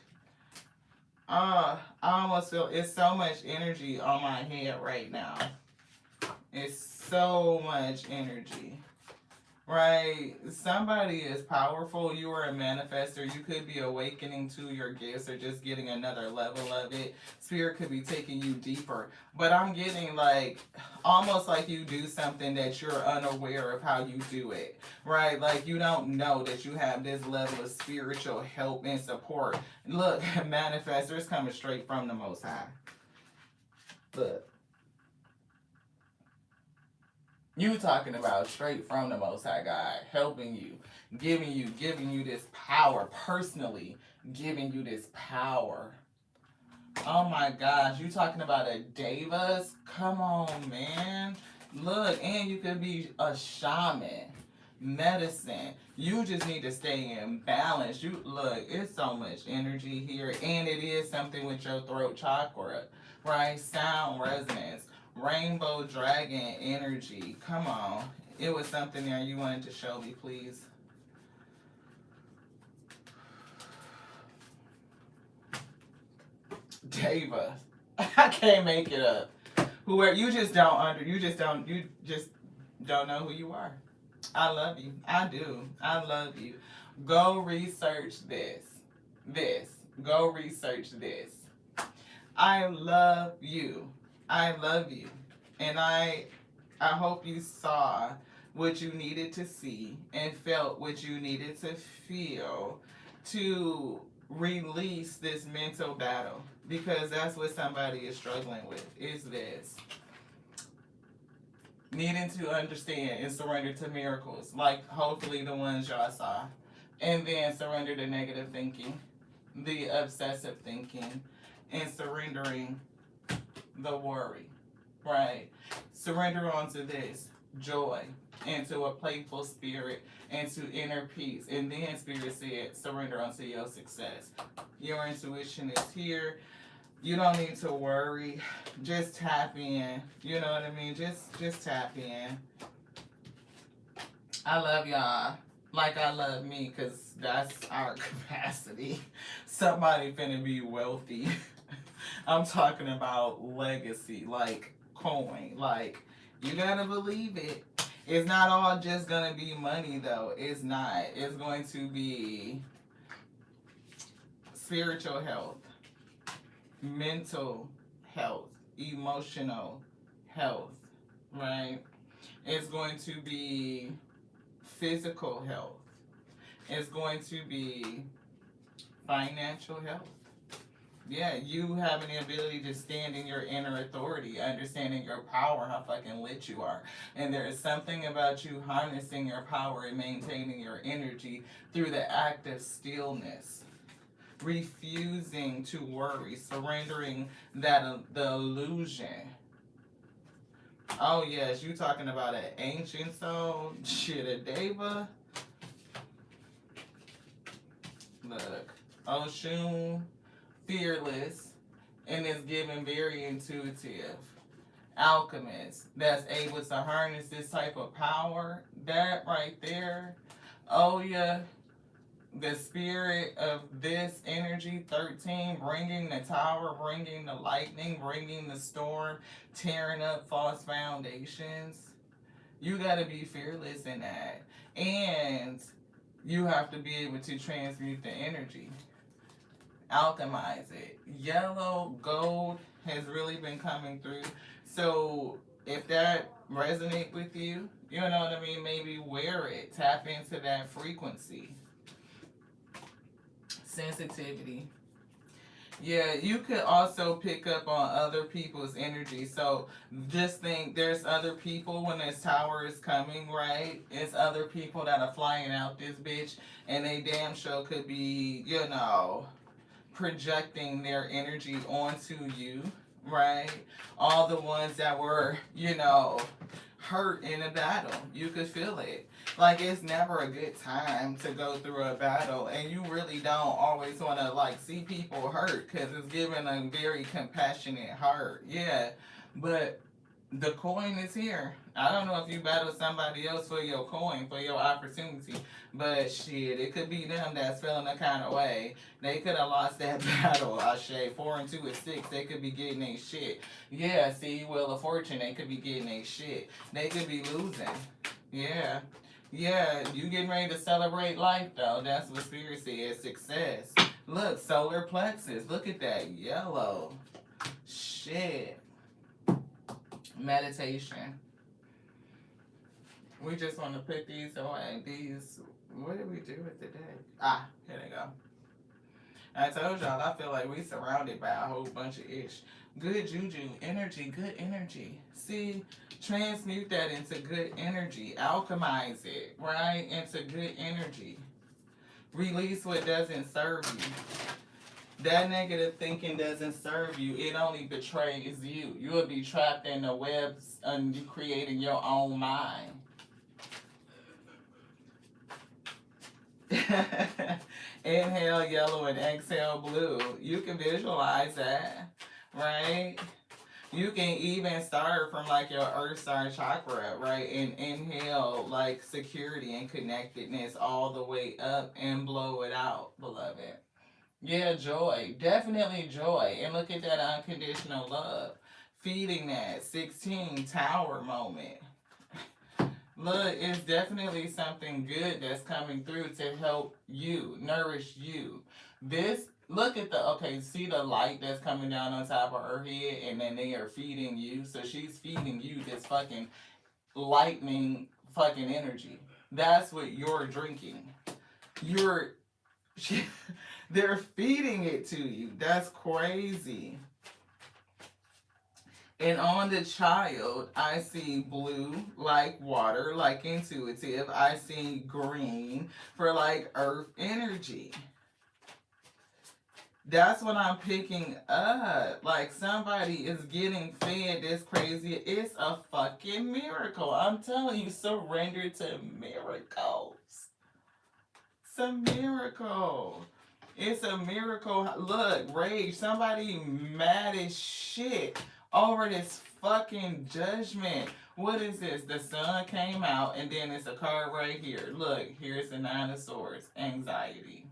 I almost feel it's so much energy on my head right now. It's so much energy. Right? Somebody is powerful. You are a manifester. You could be awakening to your gifts or just getting another level of it. Spirit could be taking you deeper. But I'm getting like almost like you do something that you're unaware of how you do it. Right? Like you don't know that you have this level of spiritual help and support. Look, manifestors coming straight from the Most High. Look. You talking about straight from the Most High God, helping you, giving you this power, personally giving you this power. Oh my gosh, you talking about a Devas? Come on, man. Look, and you could be a shaman, medicine. You just need to stay in balance. You look, it's so much energy here, and it is something with your throat chakra, right? Sound resonance. Rainbow dragon energy. Come on. It was something there you wanted to show me, please. Deva. I can't make it up. Whoever you just don't know who you are. I love you. I do. I love you. Go research this. Go research this. I love you. I love you. And I hope you saw what you needed to see and felt what you needed to feel to release this mental battle. Because that's what somebody is struggling with, is this. Needing to understand and surrender to miracles, like hopefully the ones y'all saw. And then surrender to negative thinking, the obsessive thinking, and surrendering the worry. Right. Surrender onto this joy, into a playful spirit, and to inner peace. And then Spirit said, surrender onto your success. Your intuition is here. You don't need to worry. Just tap in. You know what I mean? Just tap in. I love y'all like I love me, because that's our capacity. Somebody finna be wealthy. I'm talking about legacy, like coin. Like, you gotta believe it. It's not all just gonna be money, though. It's not. It's going to be spiritual health, mental health, emotional health, right? It's going to be physical health. It's going to be financial health. Yeah, you having the ability to stand in your inner authority, understanding your power, how fucking lit you are. And there is something about you harnessing your power and maintaining your energy through the act of stillness. Refusing to worry, surrendering that the illusion. Oh yes, you talking about an ancient soul? Shit, a Deva? Look, Oshun, fearless, and is given very intuitive. Alchemist, that's able to harness this type of power. That right there. Oh yeah. The spirit of this energy, 13, bringing the tower, bringing the lightning, bringing the storm, tearing up false foundations. You got to be fearless in that. And you have to be able to transmute the energy, alchemize it. Yellow, gold has really been coming through. So if that resonates with you, you know what I mean, maybe wear it. Tap into that frequency. Sensitivity. Yeah, you could also pick up on other people's energy. So just think there's other people when this tower is coming, right? It's other people that are flying out this bitch, and they damn sure could be, you know, projecting their energy onto you, right? All the ones that were, you know, hurt in a battle. You could feel it. Like, it's never a good time to go through a battle, and you really don't always want to, like, see people hurt, because it's giving a very compassionate heart. Yeah, but The coin is here. I don't know if you battle somebody else for your coin, for your opportunity, but shit, it could be them that's feeling a kind of way. They could have lost that battle. I say 4 and 2 is 6. They could be getting a shit. Yeah, see, Wheel of Fortune, they could be getting a shit. They could be losing. Yeah. Yeah, you getting ready to celebrate life though. That's what Spirit says. Success. Look, solar plexus. Look at that yellow. Shit. Meditation. We just want to put these away. These, what did we do with today? Ah, here they go. I told y'all, I feel like we surrounded by a whole bunch of ish. Good juju, energy, good energy. See, transmute that into good energy. Alchemize it, right? Into good energy. Release what doesn't serve you. That negative thinking doesn't serve you. It only betrays you. You will be trapped in the webs and you creating your own mind. Inhale yellow and exhale blue. You can visualize that, right? You can even start from like your earth sign chakra, right? And inhale like security and connectedness all the way up and blow it out, beloved. Yeah, joy. Definitely joy. And look at that unconditional love. Feeding that 16 tower moment. Look, it's definitely something good that's coming through to help you, nourish you. This, look at the, okay, see the light that's coming down on top of her head, and then they are feeding you. So she's feeding you this fucking lightning fucking energy. That's what you're drinking. You're, they're feeding it to you. That's crazy. And on the child, I see blue, like water, like intuitive. I see green for like earth energy. That's what I'm picking up. Like somebody is getting fed this crazy. It's a fucking miracle. I'm telling you, surrender to miracles. It's a miracle. It's a miracle. Look, rage. Somebody mad as shit over this fucking judgment. What is this? The sun came out and then it's a card right here. Look, here's the 9 of Swords. Anxiety.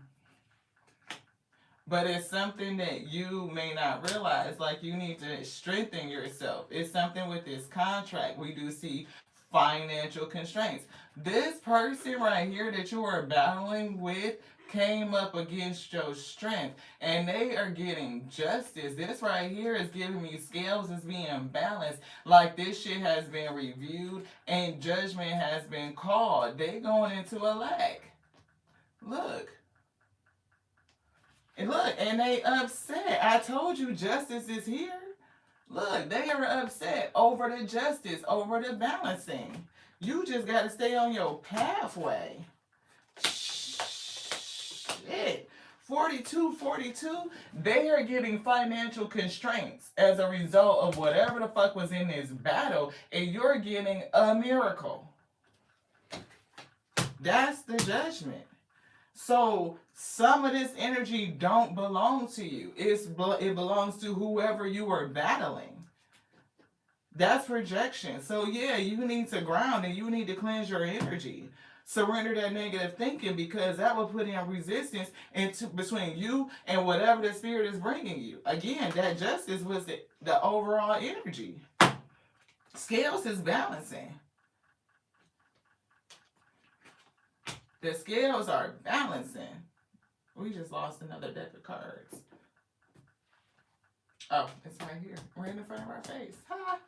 But it's something that you may not realize. Like you need to strengthen yourself. It's something with this contract. We do see financial constraints. This person right here that you are battling with came up against your strength and they are getting justice. This right here is giving me scales is being balanced. Like this shit has been reviewed and judgment has been called. They going into a lack. Look. And look, and they upset. I told you justice is here. Look, they are upset over the justice, over the balancing. You just got to stay on your pathway. Shit. 42, they are getting financial constraints as a result of whatever the fuck was in this battle, and you're getting a miracle. That's the judgment. So some of this energy don't belong to you. It belongs to whoever you are battling. That's rejection. So yeah, you need to ground and you need to cleanse your energy. Surrender that negative thinking because that will put in resistance between you and whatever the spirit is bringing you. Again, that justice was the overall energy. Scales is balancing. The scales are balancing. We just lost another deck of cards. Oh, it's right here. Right in front of our face. Ha!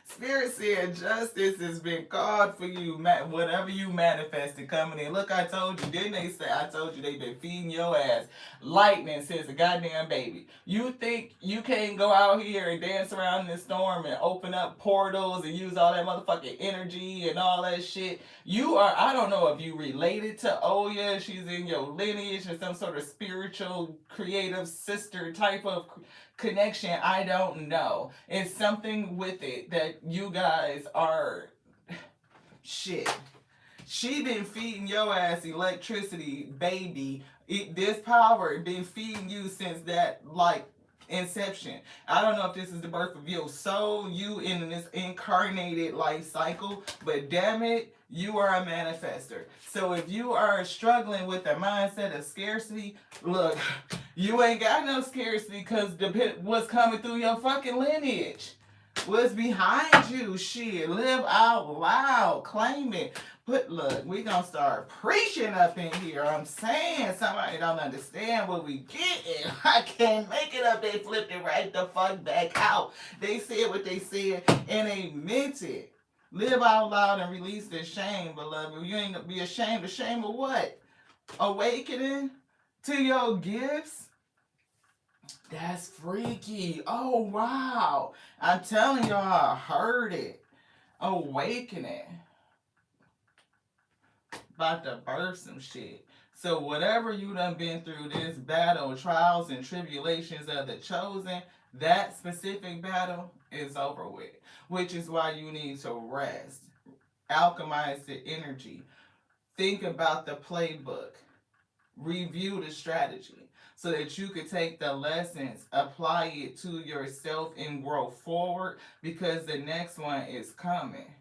Spirit said justice has been called for you. Whatever you manifested coming in. Look, I told you. Didn't they say? I told you they've been feeding your ass lightning since a goddamn baby. You think you can't go out here and dance around in the storm and open up portals and use all that motherfucking energy and all that shit? You are, I don't know if you related to Oya. She's in your lineage or some sort of spiritual, creative sister type of connection. I don't know. It's something with it that you guys are shit. She been feeding your ass electricity, baby. This power been feeding you since that, like, inception. I don't know if this is the birth of your soul, you in this incarnated life cycle, but damn it, you are a manifester. So if you are struggling with a mindset of scarcity, look, you ain't got no scarcity because what's coming through your fucking lineage. What's behind you? Shit, live out loud, claim it. But look, we gonna start preaching up in here. I'm saying somebody don't understand what we getting. I can't make it up. They flipped it right the fuck back out. They said what they said and they meant it. Live out loud and release this shame, beloved. You ain't gonna be ashamed. Ashamed of what? Awakening to your gifts? That's freaky. Oh, wow. I'm telling y'all, I heard it. Awakening. About to birth some shit. So whatever you done been through, this battle, trials and tribulations of the chosen, that specific battle is over with. Which is why you need to rest. Alchemize the energy. Think about the playbook. Review the strategy. So that you could take the lessons, apply it to yourself, and grow forward. Because the next one is coming.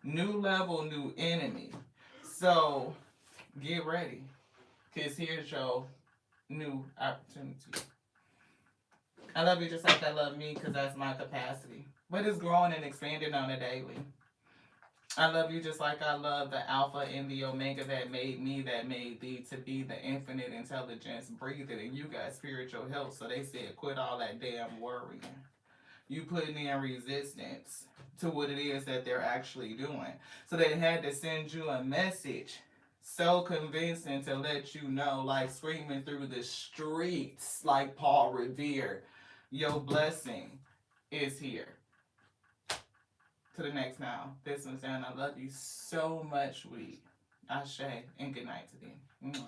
New level, new enemy. So, get ready, because here's your new opportunity. I love you just like I love me, because that's my capacity. But it's growing and expanding on a daily. I love you just like I love the Alpha and the Omega that made me, that made thee, to be the infinite intelligence breathing, and you got spiritual health. So they said, quit all that damn worrying. You putting in resistance to what it is that they're actually doing. So they had to send you a message so convincing to let you know, like screaming through the streets, like Paul Revere, your blessing is here. To the next now. This one's down. I love you so much, Ashe, and good night to thee.